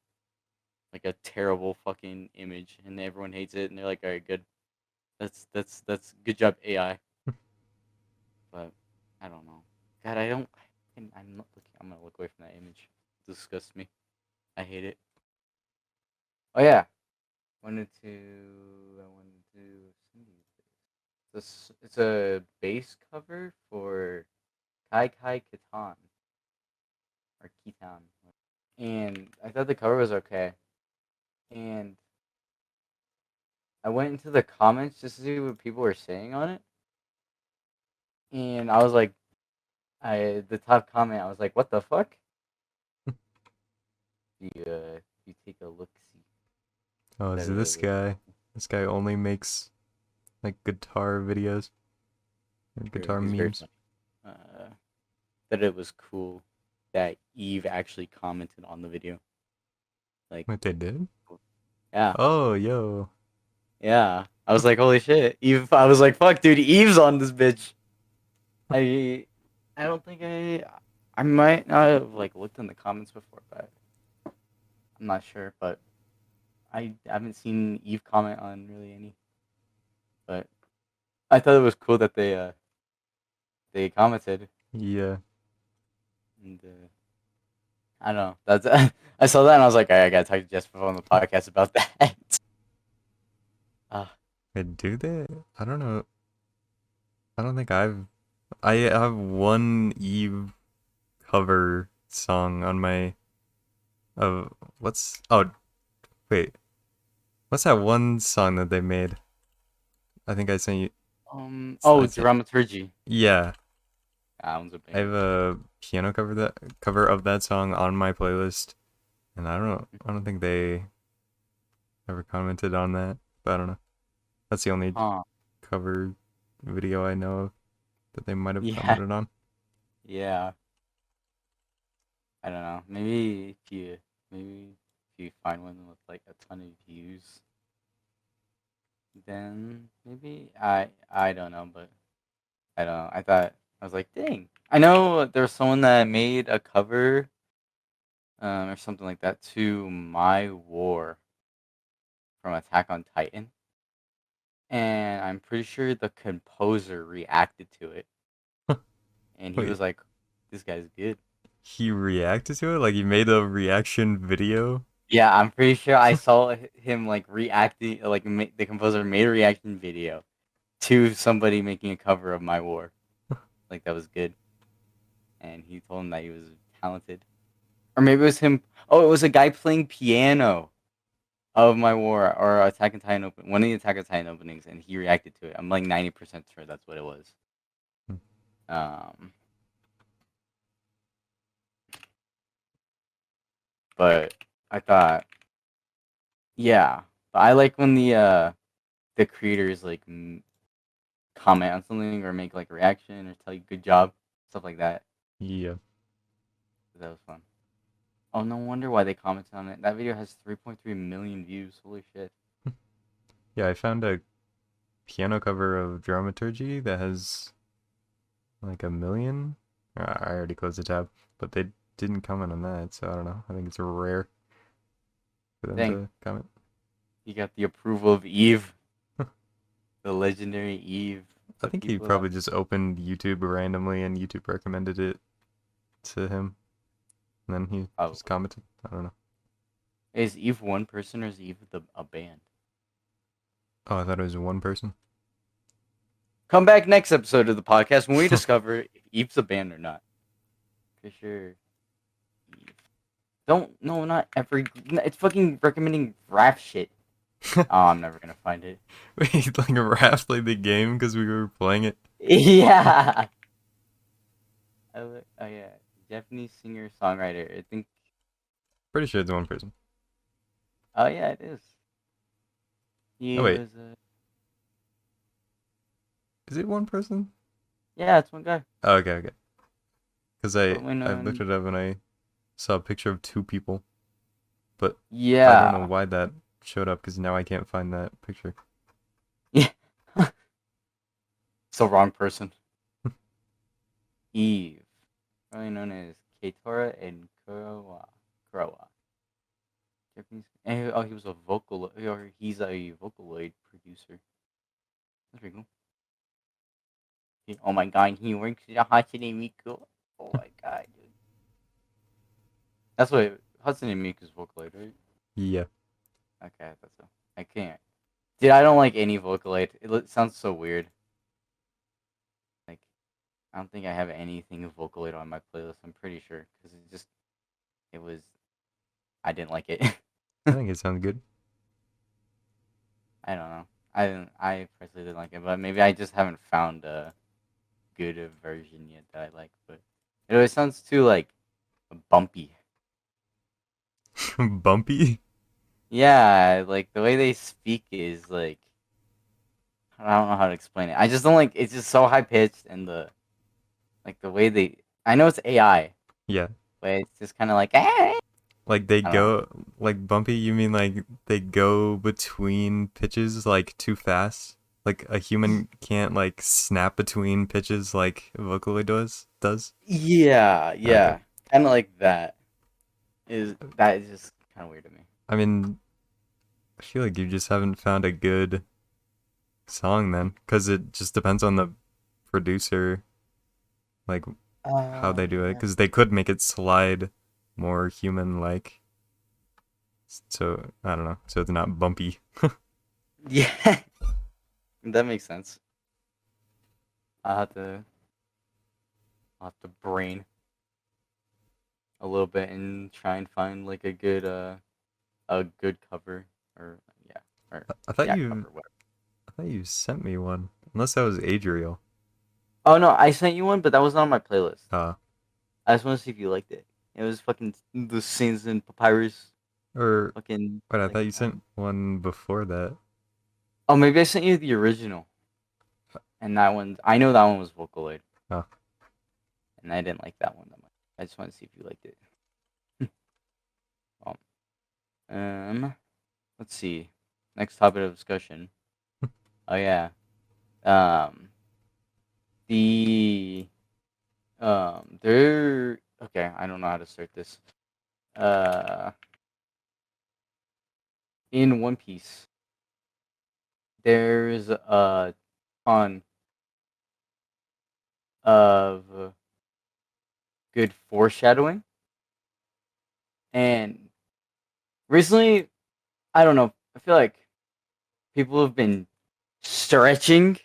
terrible fucking image, and everyone hates it, and they're like, all right, good. That's good job, AI. But I don't know. God, I don't. I'm not looking. I'm gonna look away from that image. It disgusts me. I hate it. Oh yeah, I wanted to send you this. It's a base cover for Kai Kitan or Kitan, and I thought the cover was okay. And I went into the comments just to see what people were saying on it, and I was like, the top comment, I was like, what the fuck? You take a look. See. Oh, is it this guy? This guy only makes like guitar videos and guitar memes. That it was cool that Eve actually commented on the video. Like, Wait, they did? Yeah, Oh, yo. yeah. I was like, holy shit, Eve. I was like, fuck, dude, Eve's on this bitch. I I don't think I might not have like looked in the comments before, but I'm not sure. But I haven't seen Eve comment on really any. But I thought it was cool that they commented, Yeah. and I don't know. That's I saw that and I was like, I gotta talk to Jessica on the podcast about that. uh, Wait, do they? I don't know. I don't think I have one Eve cover song on my what's oh wait. What's that one song that they made? I think I sent you I oh, sent dramaturgy. yeah. That one's a I have banger. a piano cover of that song on my playlist, and I don't think they ever commented on that, but I don't know. That's the only Huh? cover video I know of that they might have Yeah, commented on. yeah. I don't know. Maybe if you find one with like a ton of views, then maybe I don't know, but I don't know. I was like, dang. I know there's someone that made a cover, or something like that to My War from Attack on Titan, and I'm pretty sure the composer reacted to it, and he Wait, was like, "This guy's good." he reacted to it? Like he made a reaction video? Yeah, I'm pretty sure I saw him like reacting, like the composer made a reaction video to somebody making a cover of My War. Like that was good, and he told him that he was talented, or maybe it was him. Oh, it was a guy playing piano of My War or Attack on Titan one of the Attack on Titan openings, and he reacted to it. I'm like 90% sure that's what it was. Um, but I thought, yeah, but I like when the creators like comment on something or make like a reaction or tell you good job, stuff like that. Yeah. That was fun. Oh, no wonder why they commented on it. That video has 3.3 million views. Holy shit. Yeah, I found a piano cover of Dramaturgy that has like a million. I already closed the tab, but they didn't comment on that, so I don't know. I think it's rare for them Dang, to comment. you got the approval of Eve, the legendary Eve. I The think he people that. probably just opened YouTube randomly and YouTube recommended it to him. And then he Oh, just commented. I don't know. is Eve one person or is Eve a band? Oh, I thought it was one person. Come back next episode of the podcast when we discover if Eve's a band or not. For sure. Eve. Don't, no, not every. It's fucking recommending rap shit. Oh, I'm never gonna find it. Wait, like Raph played the game because we were playing it? Yeah. Oh yeah, Japanese singer songwriter. I think. Pretty sure it's one person. Oh yeah, it is. Oh, He wait. was. Is it one person? Yeah, it's one guy. Oh, okay, okay. Because But when I looked it up and I saw a picture of two people. But I don't know yeah, why that showed up because now I can't find that picture. yeah, so wrong person. Eve, probably known as Keitora and Kurowa. Japanese. Oh, he was a vocal, or he's a Vocaloid producer. That's pretty cool. Oh my god, he works at Hatsune Miku. Oh my god, dude. That's what Hatsune Miku's Vocaloid, right? Yeah. Okay, that's so. I can't. Dude, I don't like any Vocaloid. Sounds so weird. Like, I don't think I have anything Vocaloid on my playlist. I'm pretty sure because it was. I didn't like it. I think it sounds good. I don't know. I didn't. I personally didn't like it, but maybe I just haven't found a good version yet that I like. But it always sounds too like bumpy. Bumpy? Yeah, like the way they speak is like I don't know how to explain it. I just don't like it's just so high pitched and the way they I know it's AI, Yeah. but it's just kind of like eh. Like they I don't know. go like bumpy, you mean like they go between pitches like too fast? Like a human can't like snap between pitches like Vocaloid does? Yeah, Okay. yeah, kind of like that. That is just kind of weird to me. I mean, I feel like you just haven't found a good song then, because it just depends on the producer, like how they do it, Yeah. because they could make it slide more human like. So I don't know. So it's not bumpy. Yeah, that makes sense. I have to I'll have to brain a little bit and try and find like a good cover or yeah or I thought yeah you cover whatever. I thought you sent me one. Unless that was Adriel. Oh no, I sent you one, but that was not on my playlist. Uh I just want to see if you liked it. It was fucking the Sins and Papyrus. or Fucking wait, I like thought you sent one before that. oh maybe I sent you the original, and that one I know that one was Vocaloid, Oh, and I didn't like that one that much. I just want to see if you liked it. um, let's see. Next topic of discussion. Oh yeah. Um, the there. Okay, I don't know how to start this. Uh, in One Piece, there's a ton of good foreshadowing, and recently, I don't know. I feel like people have been stretching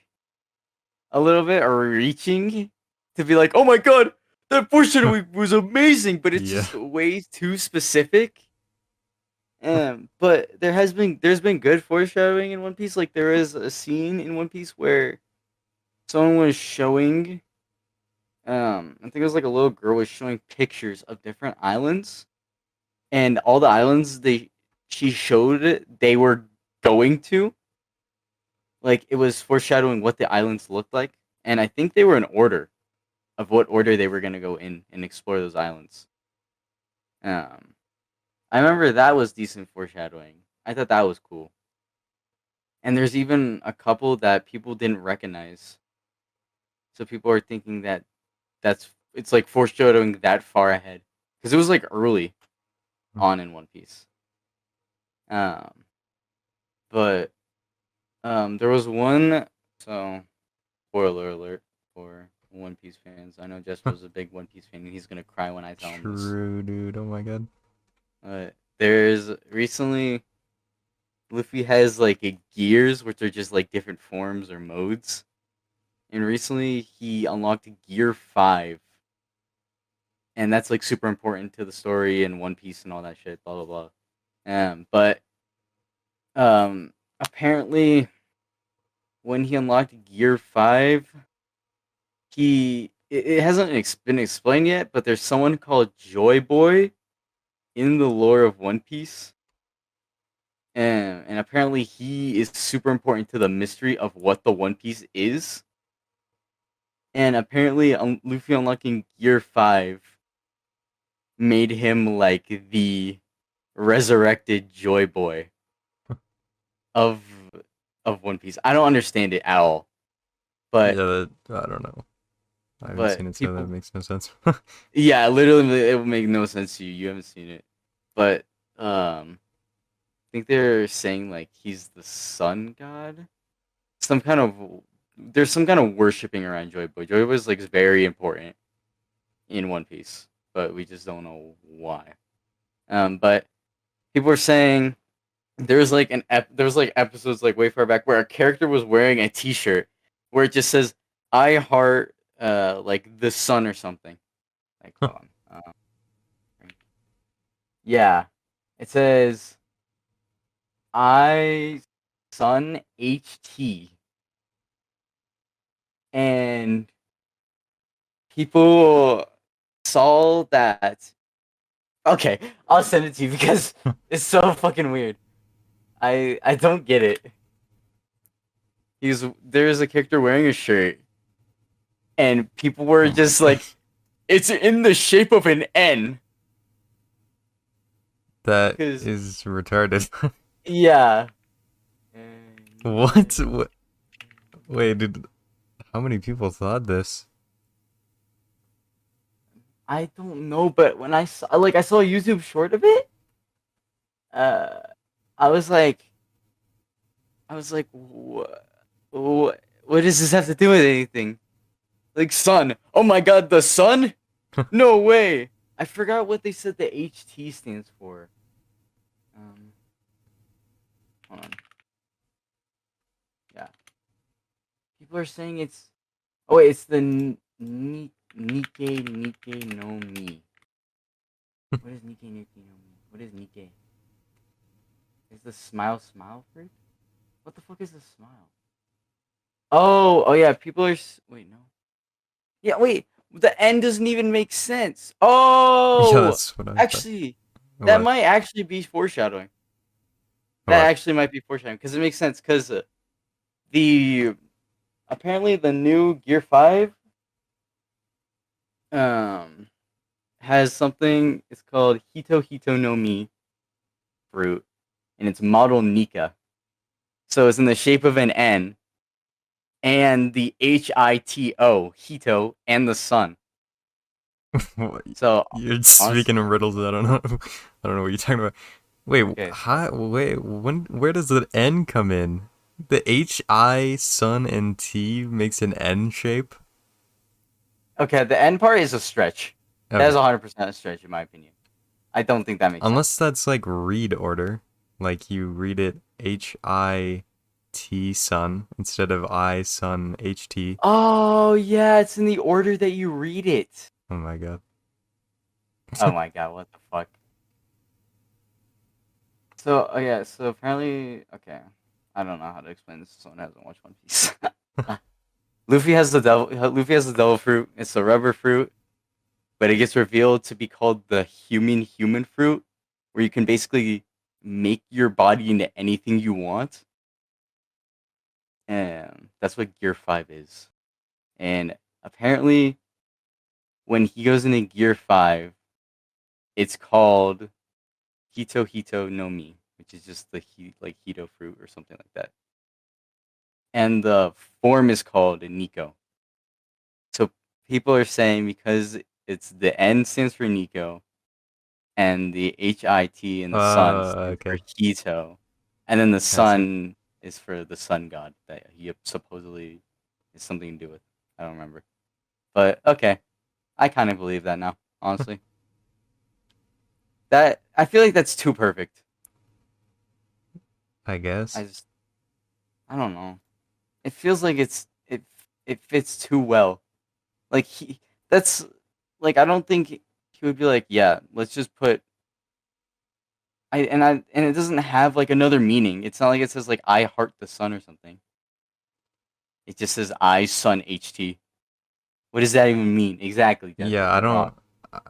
a little bit or reaching to be like, "Oh my god, that foreshadowing was amazing," but it's yeah. just way too specific. But there's been good foreshadowing in One Piece. Like there is a scene in One Piece where someone was showing, I think it was like a little girl was showing pictures of different islands, and all the islands she showed they were going to, like it was foreshadowing what the islands looked like, and I think they were in order of what order they were gonna go in and explore those islands. Um, I remember that was decent foreshadowing. I thought that was cool. And there's even a couple that people didn't recognize. So people are thinking that it's like foreshadowing that far ahead because it was like early on in One Piece. Um, but there was one. So spoiler alert for One Piece fans. I know Jesper's a big One Piece fan, and he's gonna cry when I tell him this. True, dude. Oh my god. There's recently Luffy has like a gears, which are just like different forms or modes. And recently he unlocked Gear 5. And that's like super important to the story and One Piece and all that shit, blah blah blah. But apparently when he unlocked Gear 5, it hasn't been explained yet, but there's someone called Joy Boy in the lore of One Piece. And apparently he is super important to the mystery of what the One Piece is. And apparently Luffy unlocking Gear 5 made him like the resurrected Joy Boy of One Piece. I don't understand it at all. But Yeah, I don't know. I haven't seen it, so that people makes no sense. yeah, literally it will make no sense to you. You haven't seen it. But I think they're saying like he's the sun god. Some kind of there's some kind of worshipping around Joy Boy. Joy Boy is like very important in One Piece, but we just don't know why. But people are saying there's like there's like episodes like way far back where a character was wearing a T-shirt where it just says "I heart like the sun" or something. Like hold on, yeah, it says "I sun HT," and people saw that. Okay, I'll send it to you because it's so fucking weird. I don't get it. There's a character wearing a shirt, and people were Oh my just god. like, it's in the shape of an N. That Because is retarded. yeah. What? What? Wait, how many people thought this? I don't know, but when I saw a YouTube short of it, uh, I was like, what does this have to do with anything? Like sun. Oh my god, the sun? No way. I forgot what they said the HT stands for. Um, hold on. Yeah. People are saying it's. Oh wait, it's the Nikke no Mi. What is Nikke no Mi? What is Nikke? Is the smile fruit? What the fuck is the smile? Oh yeah. People are. Wait, no. Yeah, wait. The end doesn't even make sense. Yeah, Oh, that's what I thought. actually, that What? might actually be foreshadowing. That What? actually might be foreshadowing because it makes sense. Because the apparently the new Gear 5 um has something. It's called Hito no Mi fruit, and it's model Nika. So it's in the shape of an N and the Hito and the sun. What? So You're honestly, speaking in riddles. I don't know. I don't know what you're talking about. Wait, okay. wait, where does the N come in? The HI, sun, and T makes an N shape? Okay, the end part is a stretch. That Okay. is 100% a stretch in my opinion. I don't think that makes sense. Unless that's like read order. Like you read it HIT sun instead of I sun HT. Oh yeah, it's in the order that you read it. Oh my god. Oh my god, what the fuck? So yeah, so apparently, okay, I don't know how to explain this to someone who hasn't watched One Piece. Luffy has the devil fruit. It's the rubber fruit, but it gets revealed to be called the human fruit, where you can basically make your body into anything you want. And that's what Gear 5 is. And apparently, when he goes into Gear 5, it's called Hito no Mi, which is just the Hito fruit or something like that. And the form is called Nico. So people are saying because it's the N stands for Nico, and the HIT in the sun stands for Okay. Hito, and then the I see. sun is for the sun god that he supposedly is something to do with. I don't remember, but okay, I kind of believe that now. Honestly, that I feel like that's too perfect. I I guess. just I don't know. It feels like it fits too well. Like that's like I don't think he would be like, yeah, let's just put and it doesn't have like another meaning. It's not like it says like I heart the sun or something. It just says I sun HT. What does that even mean? Exactly, Desert. Yeah, I You're wrong. don't. I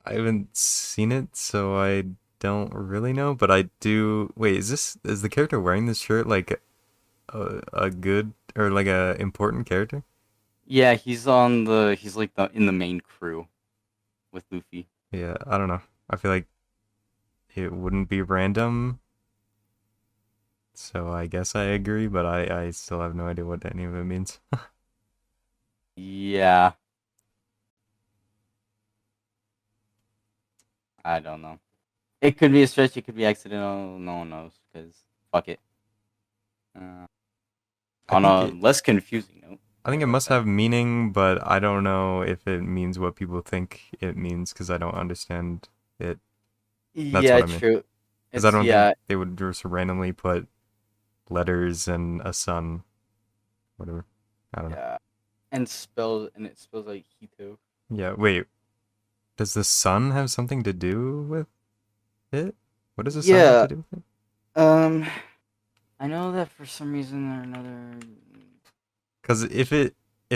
I haven't seen it, so I don't really know. But I do. Wait, is the character wearing this shirt like a good or like a important character? Yeah, he's like the in the main crew with Luffy. Yeah, I don't know. I feel like it wouldn't be random, so I guess I agree. But I still have no idea what any of it means. Yeah, I don't know. It could be a stretch. It could be accidental. No one knows because fuck it. Uh, I on think a it. less confusing note, I how think it about must that? have meaning, but I don't know if it means what people think it means because I don't understand it. That's what Yeah, I mean. true. Because I It's don't think yeah, they would just randomly put letters and a sun, whatever. I don't know. yeah, and it spells like Hito. Yeah, wait. Does the sun have something to do with it? What does the sun have Yeah. to do with it? Um, I know that for some reason or another. Because if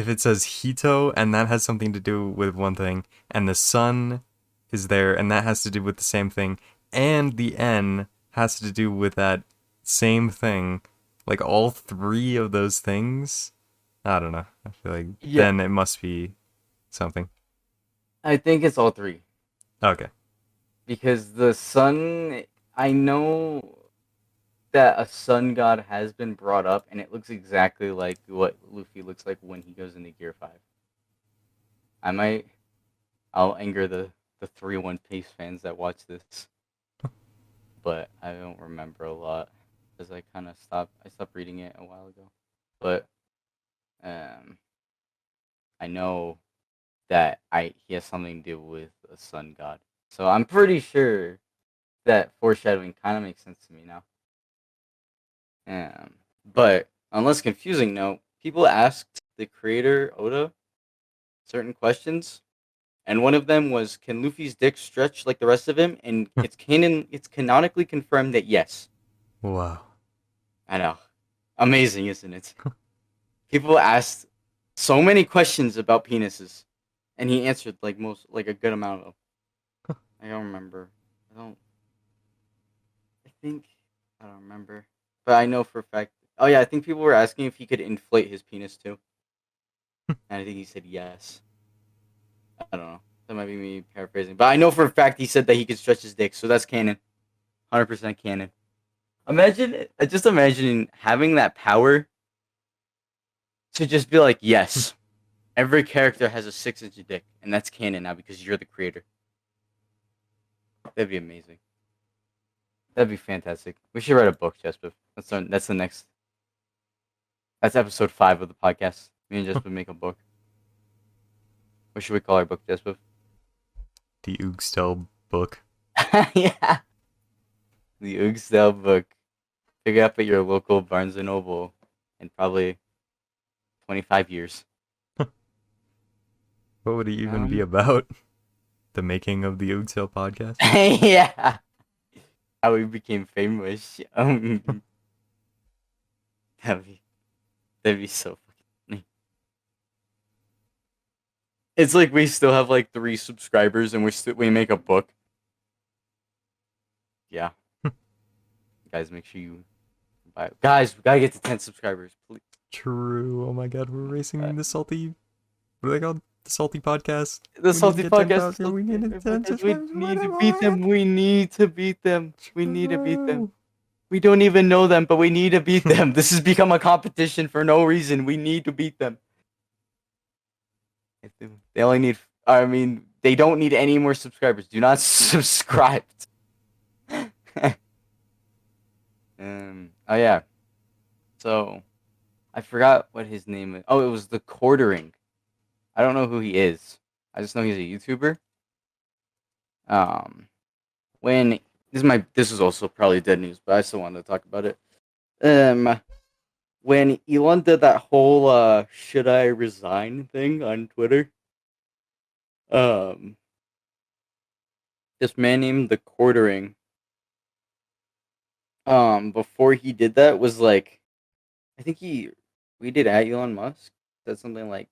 it says Hito and that has something to do with one thing, and the sun is there and that has to do with the same thing, and the N has to do with that same thing, like all three of those things, I don't know. I feel like Yeah, then it must be something. I think it's all three. Okay. Because the sun, I know that a sun god has been brought up, and it looks exactly like what Luffy looks like when he goes into Gear 5. I'll anger the 3 One Piece fans that watch this, but I don't remember a lot because I stopped reading it a while ago. But um, I know that he has something to do with a sun god, so I'm pretty sure that foreshadowing kind of makes sense to me now. But on less confusing note, people asked the creator Oda certain questions, and one of them was, "Can Luffy's dick stretch like the rest of him?" And it's canonically confirmed that yes. Wow. I know, amazing, isn't it? People asked so many questions about penises, and he answered like a good amount of them. I don't remember. I don't. I think I don't remember, but I know for a fact. Oh yeah, I think people were asking if he could inflate his penis too, and I think he said yes. I don't know. That might be me paraphrasing, but I know for a fact he said that he could stretch his dick, so that's canon, 100% canon. Just imagine having that power to just be like, yes, every character has a 6-inch dick, and that's canon now because you're the creator. That'd be amazing. That'd be fantastic. We should write a book, Jesper. That's the next. That's episode 5 of the podcast. Me and Jesper make a book. What should we call our book, Jesper? The Oog Stel book. Yeah. The Oog Stel book. Pick it up at your local Barnes & Noble in probably 25 years. What would it even be about? The making of the Oog Stel podcast? Yeah. How we became famous. That'd be so fucking funny. It's like we still have like 3 subscribers and we make a book. Yeah. Guys, make sure you buy it. Guys, we gotta get to 10 subscribers, please. True. Oh my god, we're racing the salty. What are they called? The salty podcast. The salty podcast. We need to get We need to beat them. We need to beat them. We need to beat them. True. We don't even know them, but we need to beat them. This has become a competition for no reason. We need to beat them. They only need. I mean, they don't need any more subscribers. Do not subscribe. Oh yeah. So, I forgot what his name is. Oh, it was the Quartering. I don't know who he is. I just know he's a YouTuber. When this is also probably dead news, but I still wanted to talk about it. When Elon did that whole should I resign thing on Twitter, this man named the Quartering, before he did that was like, I think we did at Elon Musk, said something like,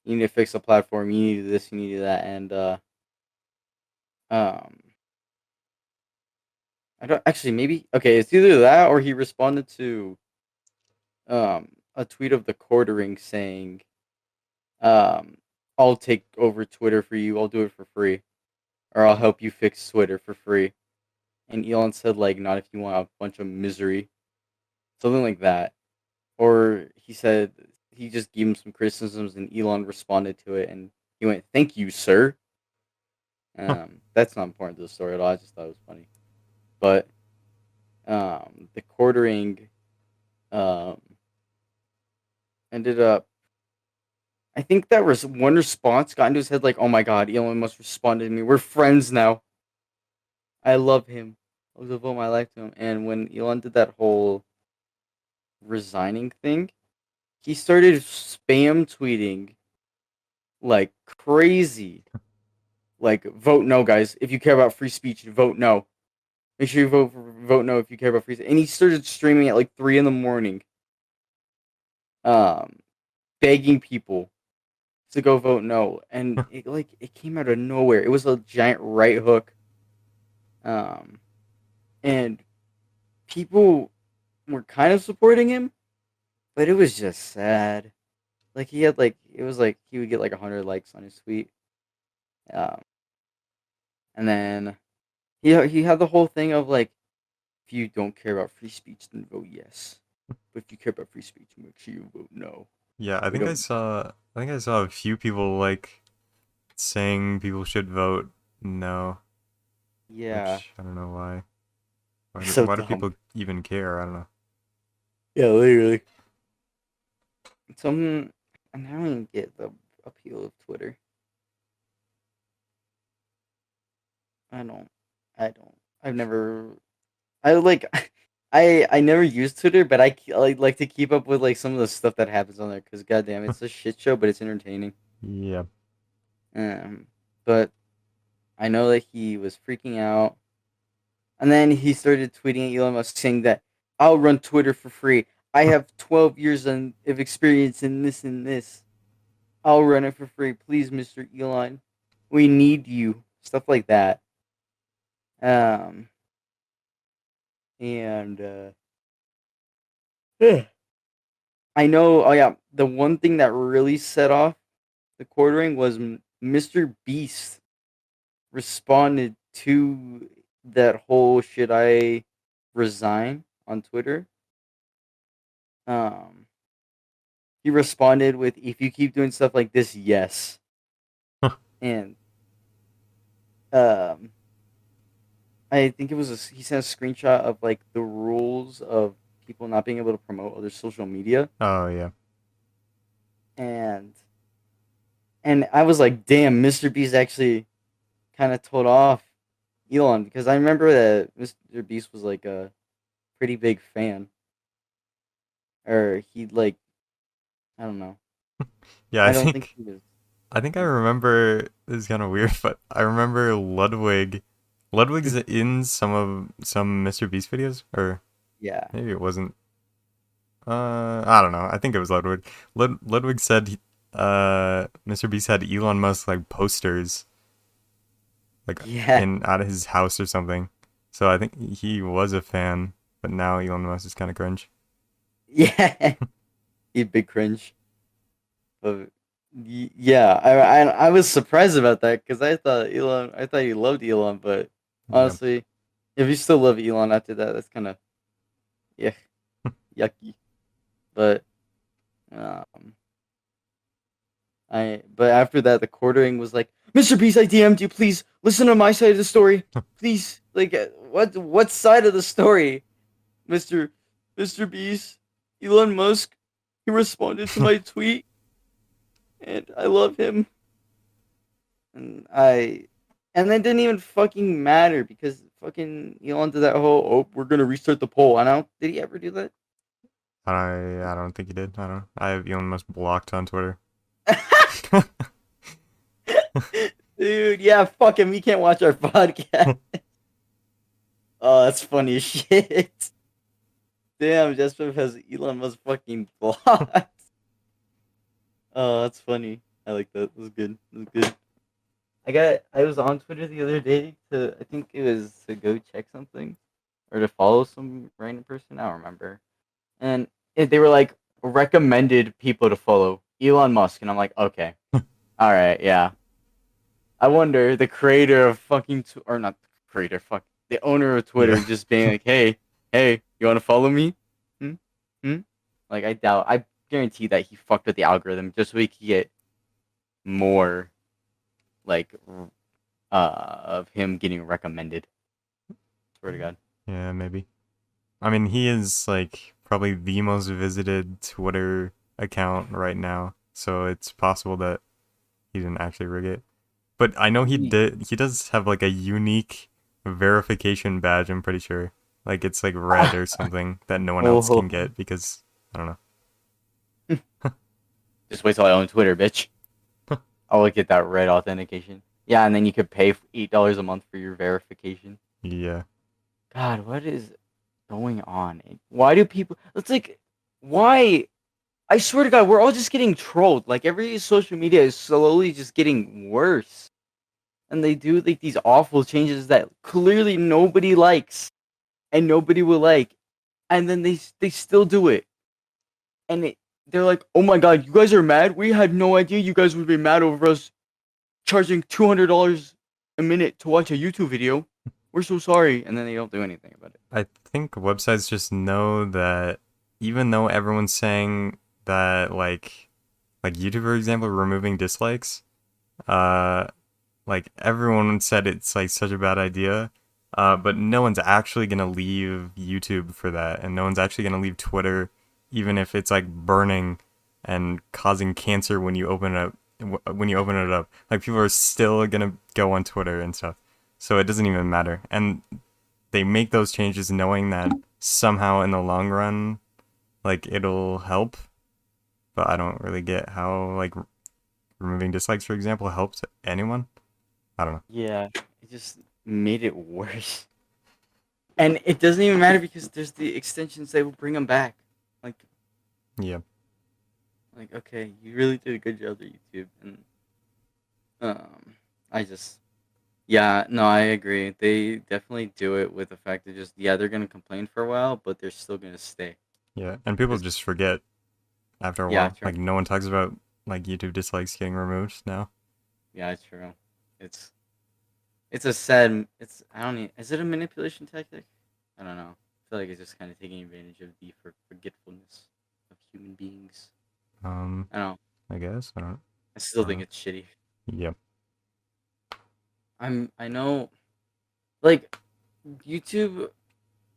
you need to fix the platform, you need to do this, you need to do that, and I don't actually, maybe, okay, it's either that or he responded to a tweet of the Quartering saying, I'll take over Twitter for you, I'll do it for free, or I'll help you fix Twitter for free. And Elon said, like, not if you want a bunch of misery, something like that. Or he said he just gave him some criticisms, and Elon responded to it, and he went, "Thank you, sir." That's not important to the story at all. I just thought it was funny. But the Quartering ended up. I think that was one response got into his head, like, "Oh my god, Elon must respond to me. We're friends now. I love him. I'll devote my life to him." And when Elon did that whole resigning thing, he started spam tweeting like crazy. Like, vote no, guys. If you care about free speech, vote no. Make sure you vote no if you care about free speech. And he started streaming at like 3 a.m, begging people to go vote no. And it came out of nowhere. It was a giant right hook. And people were kind of supporting him, but it was just sad. Like he had it was like he would get like 100 likes on his tweet. And then he had the whole thing of like, if you don't care about free speech, then vote yes. But if you care about free speech, make sure you vote no. Yeah, I We think I don't. saw. I think I saw a few people like saying people should vote no, Yeah, which I don't know why. Why do, so why do dumb. people even care? I don't know. Yeah, literally. Some I don't even get the appeal of Twitter. I don't. I don't. I've never. I like. I never use Twitter, but like to keep up with like some of the stuff that happens on there because goddamn, it's a shit show, but it's entertaining. Yeah. Um, but I know that he was freaking out, and then he started tweeting at Elon Musk saying that I'll run Twitter for free. I have 12 years of experience in this and this. I'll run it for free, please, Mr. Elon. We need you. Stuff like that. Um, and I know. Oh yeah, the one thing that really set off the quartering was Mr. Beast responded to that whole "should I resign" on Twitter. Um, he responded with, "If you keep doing stuff like this, yes." And um, I think it was he sent a screenshot of like the rules of people not being able to promote other social media, Oh yeah. and I was like, "Damn, Mr. Beast actually kind of told off Elon," because I remember that Mr. Beast was like a pretty big fan, or he like I don't know. Yeah, I don't think he was. I think I remember this is kind of weird, but I remember Ludwig. Ludwig's in some Mr. Beast videos, or Yeah. maybe it wasn't. I don't know. I think it was Ludwig. Ludwig said Mr. Beast had Elon Musk like posters like Yeah. in out of his house or something. So I think he was a fan, but now Elon Musk is kind of cringe. Yeah. He big cringe. But yeah, I was surprised about that because I thought he loved Elon, but Yeah. honestly, if you still love Elon after that, that's kind of yeah yucky. But um, but after that, the quartering was like, Mr. Beast, I DM'd you. Please listen to my side of the story. Please, like, what side of the story, Mr. Beast? Elon Musk, he responded to my tweet, and I love him. And and it didn't even fucking matter because fucking Elon did that whole, oh, we're gonna restart the poll. I don't. Did he ever do that? I don't think he did. I don't. I have Elon Musk blocked on Twitter. Dude, yeah, fuck him. He can't watch our podcast. Oh, that's funny as shit. Damn, just because Elon was fucking blocked. Oh, that's funny. I like that. That was good. That was good. I was on Twitter the other day I think it was to go check something or to follow some random person. I don't remember. And they were like recommended people to follow Elon Musk, and I'm like, okay, all right, yeah. I wonder the creator of fucking or not the creator, fuck the owner of Twitter Yeah. just being like, hey, you want to follow me? Hmm? Hmm? Like I guarantee that he fucked with the algorithm just so he could get more like of him getting recommended. Swear to God. Yeah, maybe. I mean, he is like probably the most visited Twitter account right now, so it's possible that he didn't actually rig it. But I know he did. He does have like a unique verification badge. I'm pretty sure. Like it's like red or something that no one else can Oh, get because I don't know. just wait till I own Twitter, bitch. I'll get that red authentication. Yeah, and then you could pay $8 a month for your verification. Yeah. God, what is going on? Why do people? It's like, why? I swear to God, we're all just getting trolled. Like every social media is slowly just getting worse, and they do like these awful changes that clearly nobody likes and nobody will like, and then they still do it, and they're like, oh my God, you guys are mad. We had no idea you guys would be mad over us charging $200 a minute to watch a YouTube video. we're so sorry, and then they don't do anything about it. I think websites just know that even though everyone's saying that like YouTube, for example, removing dislikes, uh, like everyone said it's like such a bad idea, but no one's actually gonna leave YouTube for that, and no one's actually gonna leave Twitter, even if it's like burning and causing cancer when you open it up. When you open it up, like people are still gonna go on Twitter and stuff, so it doesn't even matter. And they make those changes knowing that somehow in the long run, like it'll help. But I don't really get how like removing dislikes, for example, helps anyone. I don't know. Yeah, it just made it worse. And it doesn't even matter because there's the extensions that will bring them back. Like, Yeah. Okay, you really did a good job at YouTube, and I just, yeah, no, I agree. They definitely do it with the fact that just, yeah, they're gonna complain for a while, but they're still gonna stay. Yeah. And people 'Cause- just forget after a yeah, while. true. Like no one talks about like YouTube dislikes getting removed now. Yeah, true. It's it's a sad. It's I don't. Is it a manipulation tactic? I don't know. I feel like it's just kind of taking advantage of the forgetfulness of human beings. I don't know. I guess. I don't I still think know. it's shitty. Yep. I know, like YouTube.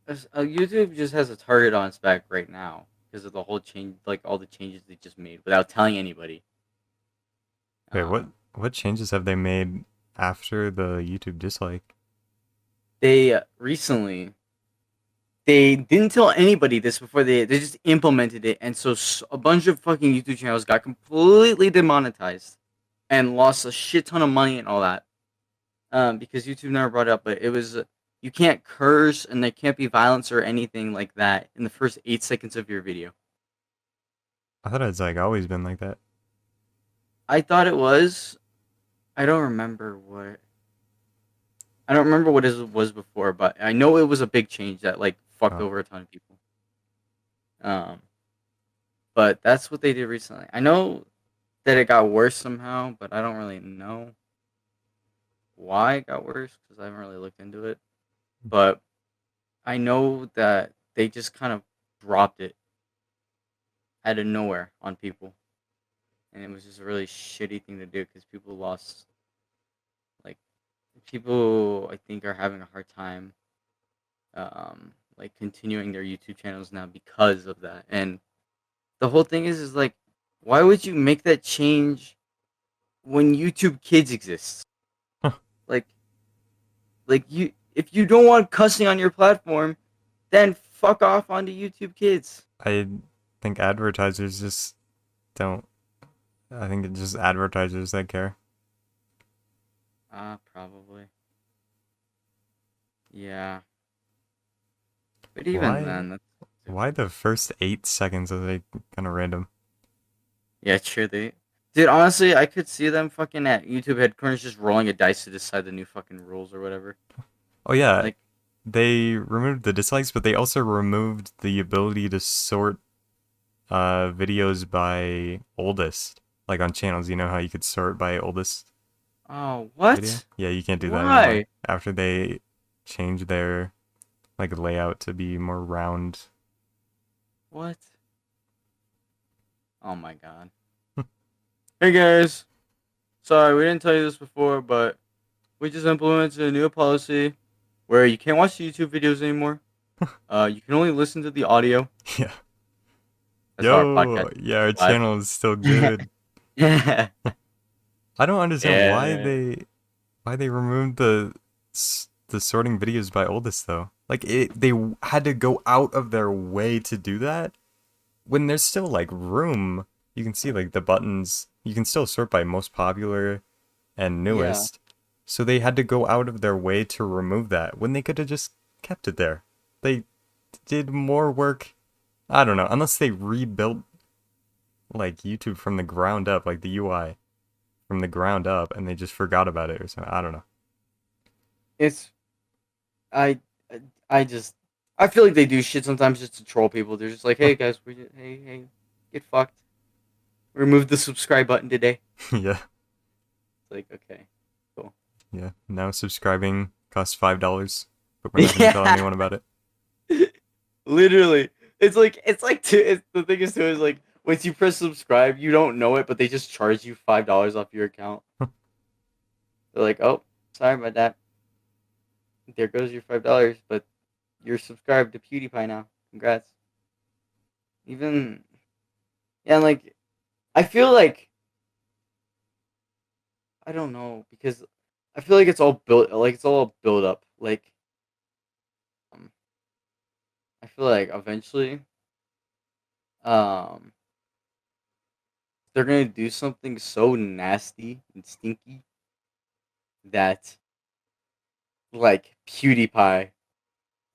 YouTube just has a target on its back right now because of the whole change, like all the changes they just made without telling anybody. Wait, Um, what changes have they made after the YouTube dislike? they recently they didn't tell anybody this before they just implemented it, and so a bunch of fucking YouTube channels got completely demonetized and lost a shit ton of money and all that. Because YouTube never brought it up, but it was you can't curse and there can't be violence or anything like that in the first 8 seconds of your video. I thought it's like always been like that. I thought it was. I don't remember what. I don't remember what it was before, but I know it was a big change that like fucked Oh. over a ton of people. But that's what they did recently. I know that it got worse somehow, but I don't really know why it got worse because I haven't really looked into it. But I know that they just kind of dropped it out of nowhere on people, and it was just a really shitty thing to do because people lost. Like, people I think are having a hard time, like continuing their YouTube channels now because of that. And the whole thing is like, why would you make that change when YouTube Kids exists? Huh. Like you, if you don't want cussing on your platform, then fuck off onto YouTube Kids. I think advertisers just don't. I think it's just advertisers that care. Probably. Yeah. But even Why? then, that's... Why the first 8 seconds are they kind of random? Yeah, sure. Dude, honestly, I could see them fucking at YouTube headquarters just rolling a dice to decide the new fucking rules or whatever. Oh yeah, Like, they removed the dislikes, but they also removed the ability to sort videos by oldest. Like on channels, you know how you could sort by oldest oh, what? video? Yeah, you can't do that Why? anymore. After they changed their like layout to be more round. What? Oh my god. Hey guys. Sorry, we didn't tell you this before, but we just implemented a new policy where you can't watch YouTube videos anymore. You can only listen to the audio. Yeah. That's how our Yo, podcast yeah, our live. channel is still good. Yeah. I don't understand why Yeah. they removed the sorting videos by oldest though. Like they had to go out of their way to do that when there's still like room. You can see like the buttons. You can still sort by most popular and newest. So they had to go out of their way to remove that when they could have just kept it there. They did more work. I don't know, unless they rebuilt like YouTube from the ground up, like the UI from the ground up, and they just forgot about it or something. I don't know. It's I I feel like they do shit sometimes just to troll people. They're just like, "Hey guys, hey, get fucked. Remove the subscribe button today." Yeah. It's like, okay, cool. Yeah. Now subscribing costs $5, but we're not going to tell anyone about it. Literally, the thing is too is like once you press subscribe, you don't know it, but they just charge you $5 off your account. They're like, oh, sorry about that. There goes your $5, but you're subscribed to PewDiePie now. Congrats. Even yeah, like I feel like I don't know because I feel like it's all built up. Like um, I feel like eventually um they're gonna do something so nasty and stinky that like PewDiePie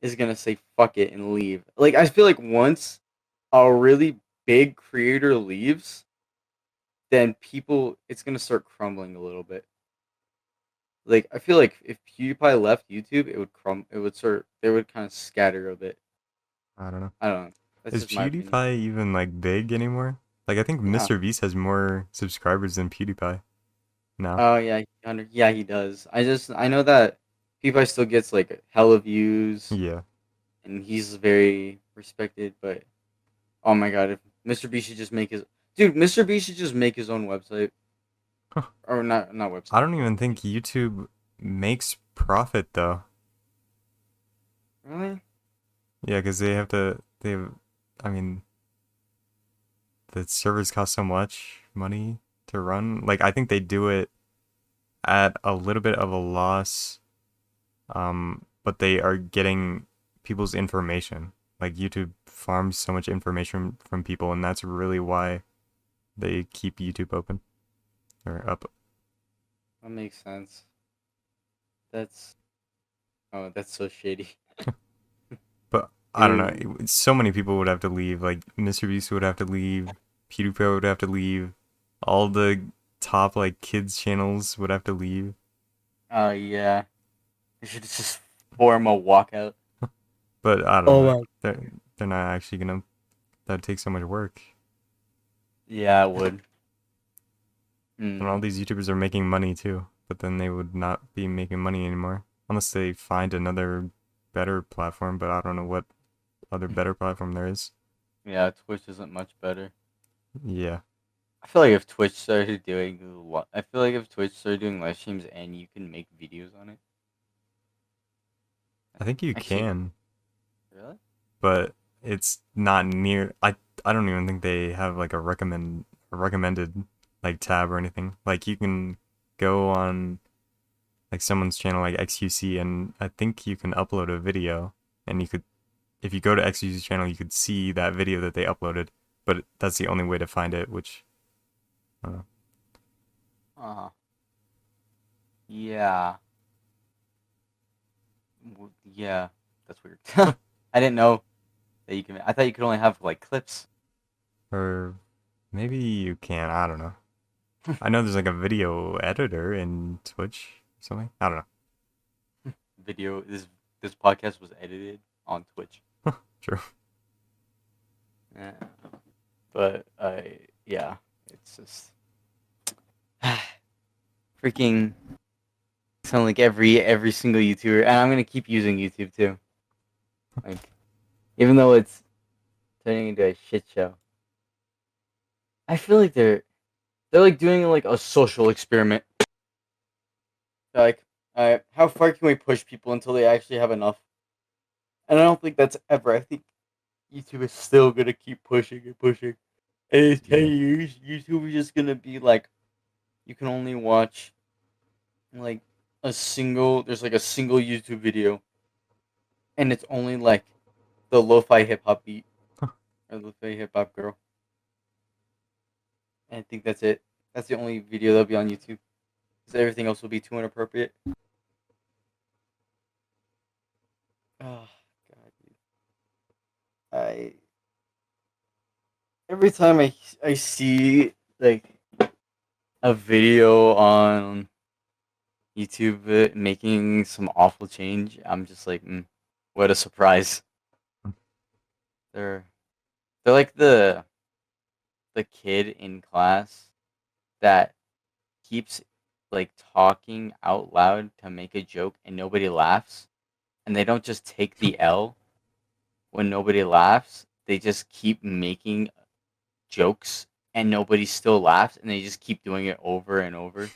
is gonna say fuck it and leave. Like I feel like once a really big creator leaves, then it's gonna start crumbling a little bit. Like I feel like if PewDiePie left YouTube, it would they would kind of scatter a bit. I don't know. I don't know. That's Is just my opinion. PewDiePie even like big anymore? Like I think Yeah. Mr. Beast has more subscribers than PewDiePie now. Oh yeah, yeah he does. I know that PewDiePie still gets like hella views Yeah. and he's very respected, but oh my god, if Mr. B should just make his Mr. B should just make his own website. Huh. Or not website. I don't even think YouTube makes profit though. Really? Yeah, because I mean, the servers cost so much money to run. Like, I think they do it at a little bit of a loss, but they are getting people's information. Like, YouTube farms so much information from people, and that's really why they keep YouTube open or up. That makes sense. That's so shady. But I don't know. So many people would have to leave. Like Mr. Beast would have to leave. PewDiePie would have to leave. All the top like kids channels would have to leave. Oh yeah. They should just form a walkout. But I don't know. They're not actually gonna. That'd take so much work. Yeah, it would. And all these YouTubers are making money too. But then they would not be making money anymore unless they find another better platform. But I don't know what other better platform there is. Yeah, Twitch isn't much better. Yeah. I feel like if Twitch started doing live streams and you can make videos on it. I think you can. Really? But it's not near. I don't even think they have like a recommended like tab or anything. Like you can go on like someone's channel like XQC and I think you can upload a video and you could, if you go to XQC's channel, you could see that video that they uploaded. But that's the only way to find it, which I don't know. Yeah. Yeah, that's weird. I didn't know that you can. I thought you could only have like clips. Or maybe you can. I don't know. I know there's like a video editor in Twitch or something. I don't know. Video. This podcast was edited on Twitch. True. Yeah. But yeah, it's just freaking sound like every single YouTuber, and I'm gonna keep using YouTube too. Like, even though it's turning into a shit show, I feel like they're like doing like a social experiment. They're like, alright, how far can we push people until they actually have enough? And I don't think that's ever. I think YouTube is still gonna keep pushing and pushing. And in 10 years, YouTube is just gonna be like, you can only watch like there's like a single YouTube video, and it's only like the lo-fi hip hop beat or lo-fi hip hop girl. And I think that's it. That's the only video that'll be on YouTube. Because everything else will be too inappropriate. Oh god, dude. Every time I see like a video on YouTube making some awful change, I'm just like, what a surprise. They're like the kid in class that keeps like talking out loud to make a joke and nobody laughs, and they don't just take the L when nobody laughs, they just keep making jokes and nobody still laughs, and they just keep doing it over and over.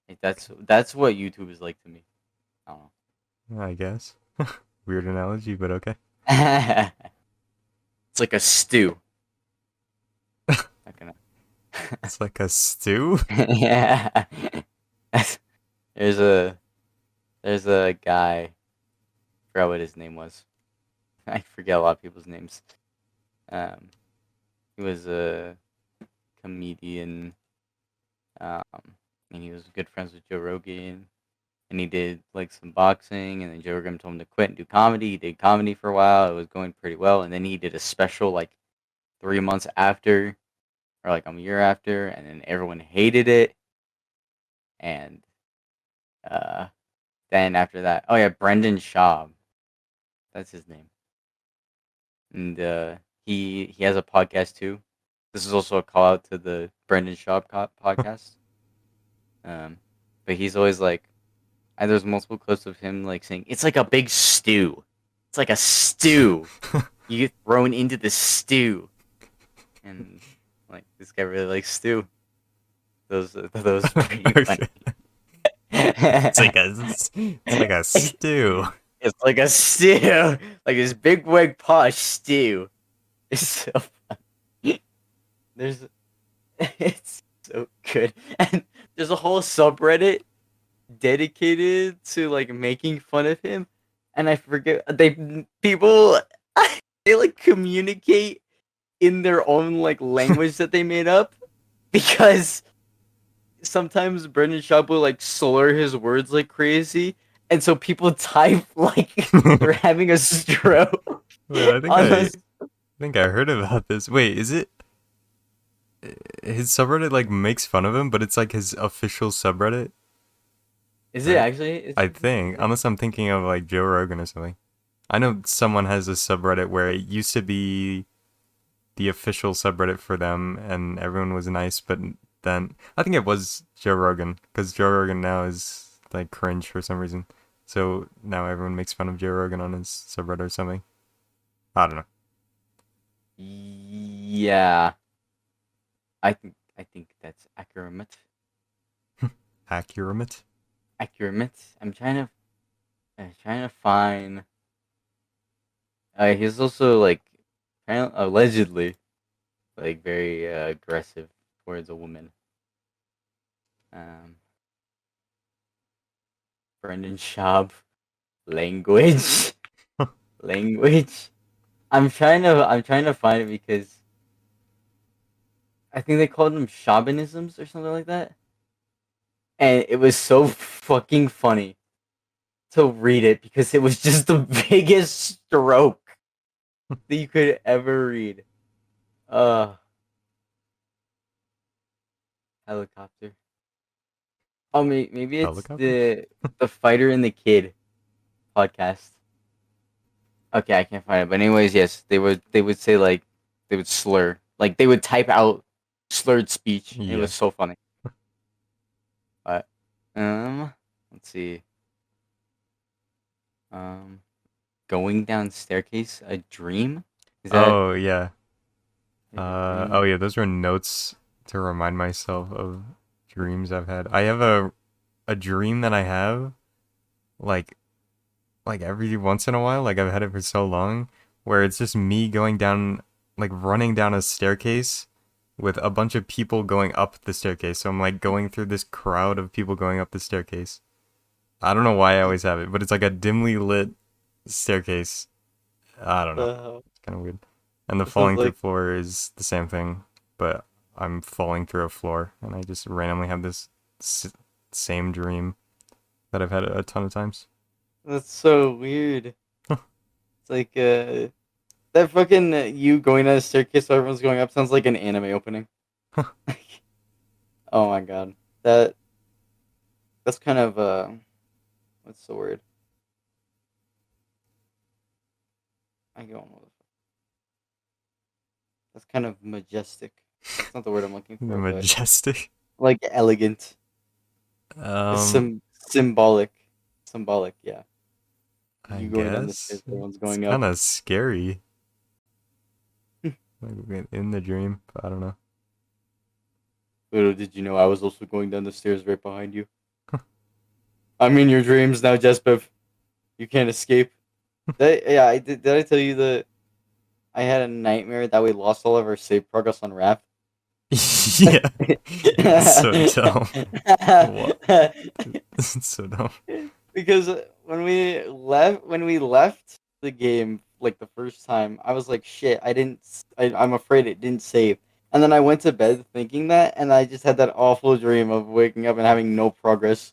Like, that's what YouTube is like to me. I don't I guess. Weird analogy, but okay. know. It's like a stew. Not gonna... It's like a stew? Yeah. there's a guy. I forgot what his name was. I forget a lot of people's names. He was a comedian. And he was good friends with Joe Rogan. And he did like some boxing, and then Joe Rogan told him to quit and do comedy. He did comedy for a while. It was going pretty well, and then he did a special like 3 months after, or like a year after, and then everyone hated it. And then after that, oh yeah, Brendan Schaub, that's his name, and he has a podcast too. This is also a call out to the Brendan Schaub podcast. But he's always like, and there's multiple clips of him like saying, "It's like a big stew. It's like a stew. You get thrown into the stew." And like this guy really likes stew. Those pretty funny. It's like a stew. It's like a stew, like this big wig posh stew. It's so funny. It's so good, and there's a whole subreddit dedicated to like making fun of him, and I forget people they like communicate in their own like language that they made up, because sometimes Brendan Schaub will like slur his words like crazy, and so people type like they're having a stroke. Wait, I think I heard about this. Wait, is it his subreddit like makes fun of him, but it's like his official subreddit? Is it actually? I think, unless I'm thinking of like Joe Rogan or something. I know someone has a subreddit where it used to be the official subreddit for them, and everyone was nice, but then I think it was Joe Rogan, because Joe Rogan now is like cringe for some reason. So now everyone makes fun of Joe Rogan on his subreddit or something. I don't know. Yeah, I think that's accurate. Accurate. I'm trying to find. He's also like allegedly like very aggressive towards a woman. Brendan Schaub, language. I'm trying to find it because I think they called them Shaubinisms or something like that. And it was so fucking funny to read it because it was just the biggest stroke that you could ever read. Helicopter. Oh, maybe it's Helicopter? the Fighter and the Kid podcast. Okay, I can't find it. But anyways, yes, they would say like they would slur, like they would type out slurred speech. Yeah. It was so funny. But let's see. Going down staircase, a dream. Is that? Oh yeah. Oh yeah, those were notes to remind myself of dreams I've had. I have a dream that I have, like every once in a while. Like I've had it for so long, where it's just me going down, like running down a staircase with a bunch of people going up the staircase. So I'm like going through this crowd of people going up the staircase. I don't know why I always have it, but it's like a dimly lit staircase. I don't know. It's kind of weird. And the falling through floor is the same thing, but I'm falling through a floor, and I just randomly have this same dream that I've had a ton of times. That's so weird. It's like that fucking you going down a staircase so everyone's going up sounds like an anime opening. Oh my god. That's kind of what's the word? I don't know. That's kind of majestic. That's not the word I'm looking for. Majestic? Like elegant. It's Um, symbolic. Yeah, I you going down the stairs, guess everyone's it's going up. kind of scary. Like in the dream, but I don't know. Little did you know I was also going down the stairs right behind you. I'm in your dreams now, Jespev. You can't escape. Yeah, I did. Did I tell you that I had a nightmare that we lost all of our save progress on Raft? Yeah, it's so dumb. What? It's so dumb. Because when we left the game like the first time, I was like, shit, I'm afraid it didn't save. And then I went to bed thinking that, and I just had that awful dream of waking up and having no progress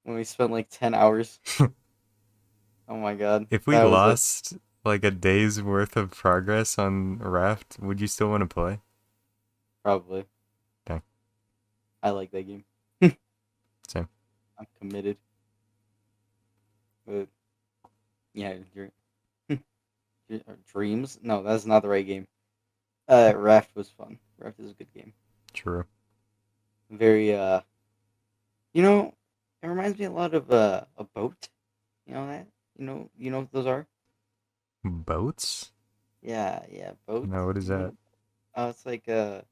when we spent like 10 hours. Oh my god. If we That was a lost like a day's worth of progress on Raft, would you still want to play? probably. Okay, I like that game. same. I'm committed. But yeah, dreams? No, that's not the right game. Raft was fun. Raft is a good game. True. Very you know, it reminds me a lot of a boat. You know that? You know what those are? Boats? Yeah, boats. No, what is You know that?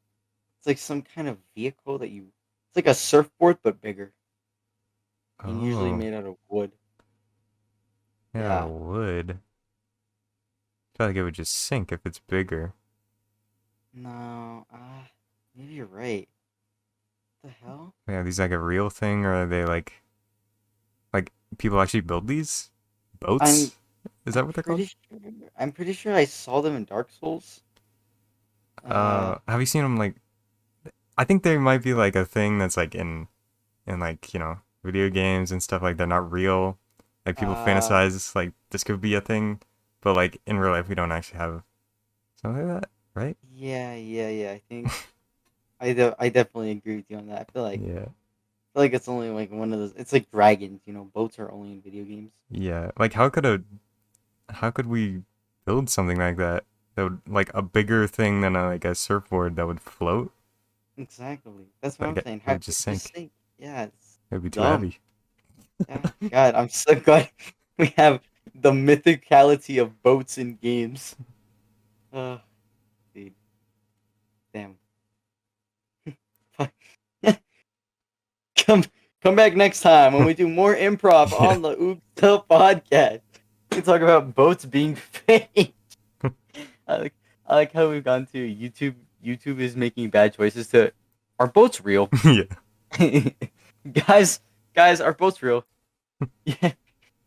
it's like some kind of vehicle that you. It's like a surfboard but bigger, and usually Oh, made out of wood. yeah, Yeah. wood. I feel like it would just sink if it's bigger. No, maybe you're right. What the hell? Yeah, are these like a real thing, or are they like people actually build these I'm boats? Is that what they're called? pretty sure. I'm pretty sure I saw them in Dark Souls. Uh, Have you seen them like? I think they might be like a thing that's like in like video games and stuff like they're not real. Like people uh, fantasize like this could be a thing, but like in real life we don't actually have something like that, right? yeah. I think I definitely agree with you on that. Yeah, I feel like it's only like one of those. It's like dragons. Boats are only in video games. yeah. Like how could we build something like that that would like a bigger thing than like a surfboard that would float? Exactly. That's what Like I'm it saying. How would could just it just sink. sink? Yeah, it's It would be too dumb. heavy. Yeah. God, I'm so glad we have the mythicality of boats in games. Uh, dude, damn. come come back next time when we do more improv Yeah. on the Oog Stel Podcast. We talk about boats being fake. I like I like how we've gone to YouTube. YouTube is making bad choices to. Are boats real? Yeah. guys, guys, are boats real? Yeah,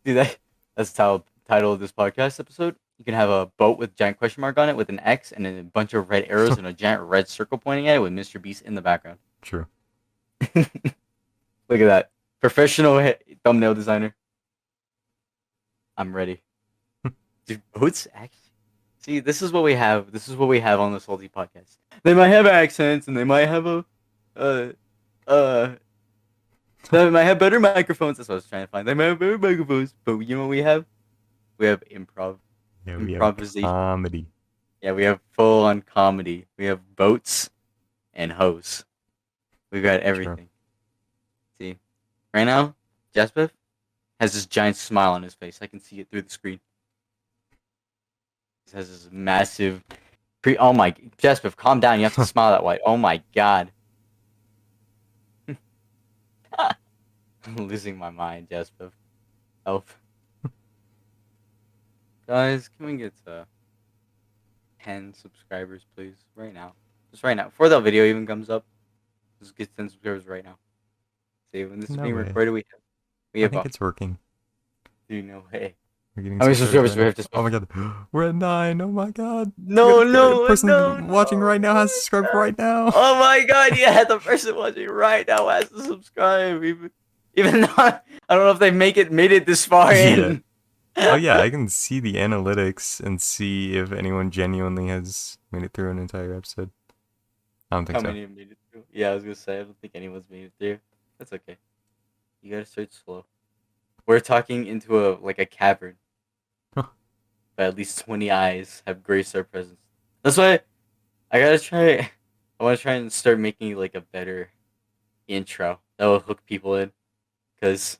do that. That's the title of this podcast episode. You can have a boat with a giant question mark on it with an X and a bunch of red arrows and a giant red circle pointing at it with Mr. Beast in the background. True. Look at that. Professional thumbnail designer. I'm ready. Dude, boats actually. See, this is what we have. This is what we have on the Salty Podcast. They might have accents and they might have uh, uh, they might have better microphones. That's what I was trying to find. They might have better microphones, but you know what we have? We have Yeah, we have improvisation. comedy. Yeah, we have full on comedy. We have boats and hosts. We've got True. everything. See, right now, Jasper has this giant smile on his face. I can see it through the screen. He has this massive Oh my, Jasper, calm down. You have to smile that way. Oh my god. I'm losing my mind, Jasper. Help. Guys, can we get 10 subscribers, please? Right now. Just right now. Before that video even comes up. Just get 10 subscribers right now. See, when this is No being way. recorded, we I have think it's working. dude, no way. We're getting How many subscribers subscribers right do we now. have to Oh spend? my god. We're at 9. Oh my god. No, The no, no, person watching right now has no. subscribed right now. Oh my god, yeah, the person watching right now has to subscribe. Even though I don't know if they made it this far Yeah. in. Oh yeah, I can see the analytics and see if anyone genuinely has made it through an entire episode. I don't think How so. many have made it through? Yeah, I was gonna say I don't think anyone's made it through. That's okay. You gotta start slow. We're talking into a cavern. Huh. But at least 20 eyes have graced our presence. That's why I gotta try. I want to try and start making like a better intro. that will hook people in, because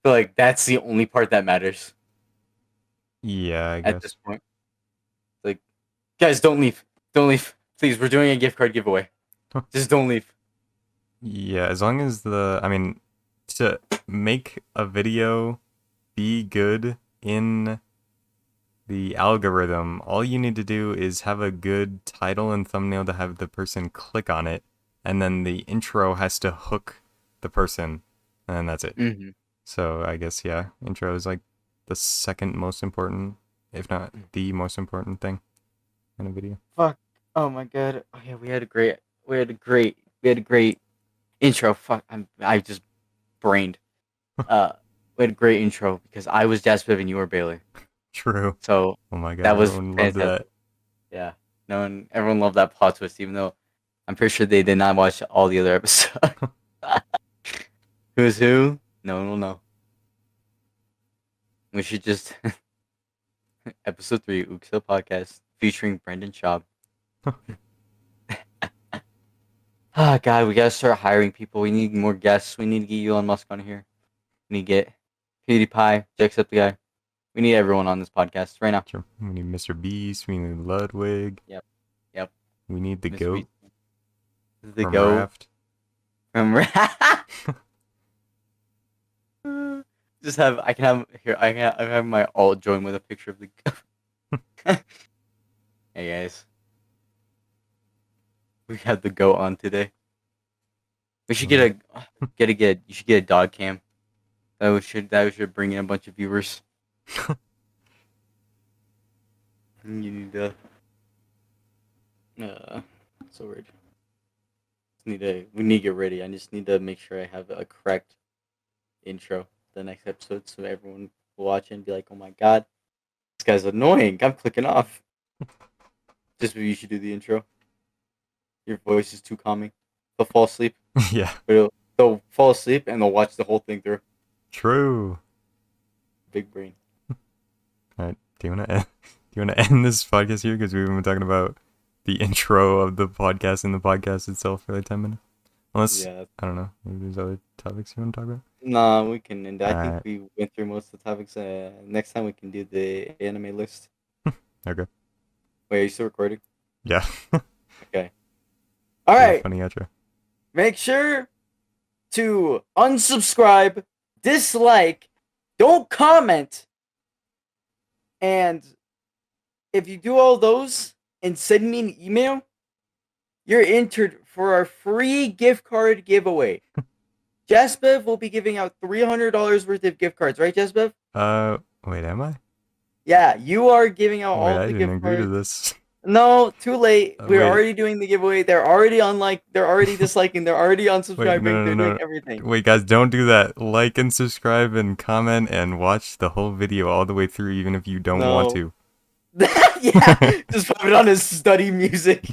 I feel like that's the only part that matters Yeah, I at guess. this point. Like, guys, don't leave, please. We're doing a gift card giveaway. Just don't leave. Yeah, as long as I mean, to make a video be good in the algorithm, all you need to do is have a good title and thumbnail to have the person click on it, and then the intro has to hook the person, and that's it. Mm-hmm. So I guess, yeah, intro is like the second most important, if not the most important thing in a video. Fuck. Oh my god. Oh yeah, we had a great intro. Fuck. I just brained. We had a great intro because I was Jasper and you were Bailey. True. So Oh my god, that was everyone loved fantastic. that. Yeah. Everyone loved that plot twist, even though I'm pretty sure they did not watch all the other episodes. Who's who? No one will know. We should just episode 3, Oog Stel Podcast, featuring Brendan Schaub. Ah, God, we gotta start hiring people. We need more guests. We need to get Elon Musk on here. We need to get PewDiePie, Jacksepticeye. We need everyone on this podcast right now. Sure. We need Mr. Beast. We need Ludwig. Yep. We need the Mr. goat. Beast. The from goat. Raft. From Raft. Just have I can have my alt join with a picture of the goat. Hey guys. We have the goat on today. We should you should get a dog cam. That should bring in a bunch of viewers. You need to so weird. We need to get ready. I just need to make sure I have a correct intro the next episode so everyone will watch it and be like, oh my god, this guy's annoying. I'm clicking off. Just maybe you should do the intro. Your voice is too calming. They'll fall asleep. Yeah. But they'll fall asleep and they'll watch the whole thing through. True. Big brain. All right. Do you want to end this podcast here, because we've been talking about the intro of the podcast and the podcast itself for like 10 minutes? Unless I don't know, maybe there's other topics you want to talk about. Nah, we can end. I think Alright. we went through most of the topics. Next time we can do the anime list. Okay. Wait, are you still recording? Yeah. Okay. All right. Funny outro. Make sure to unsubscribe, dislike, don't comment, and if you do all those and send me an email, you're entered for our free gift card giveaway. Jasbev will be giving out $300 worth of gift cards, right, Jasbev? Wait, am I? Yeah, you are giving out all I the didn't gift agree to cards. this. No, too late. We're Wait. already doing the giveaway. They're already they're already disliking, they're already unsubscribing, they're doing everything. Wait, guys, don't do that. Like and subscribe and comment and watch the whole video all the way through, even if you don't want to. Yeah, just put it on his study music.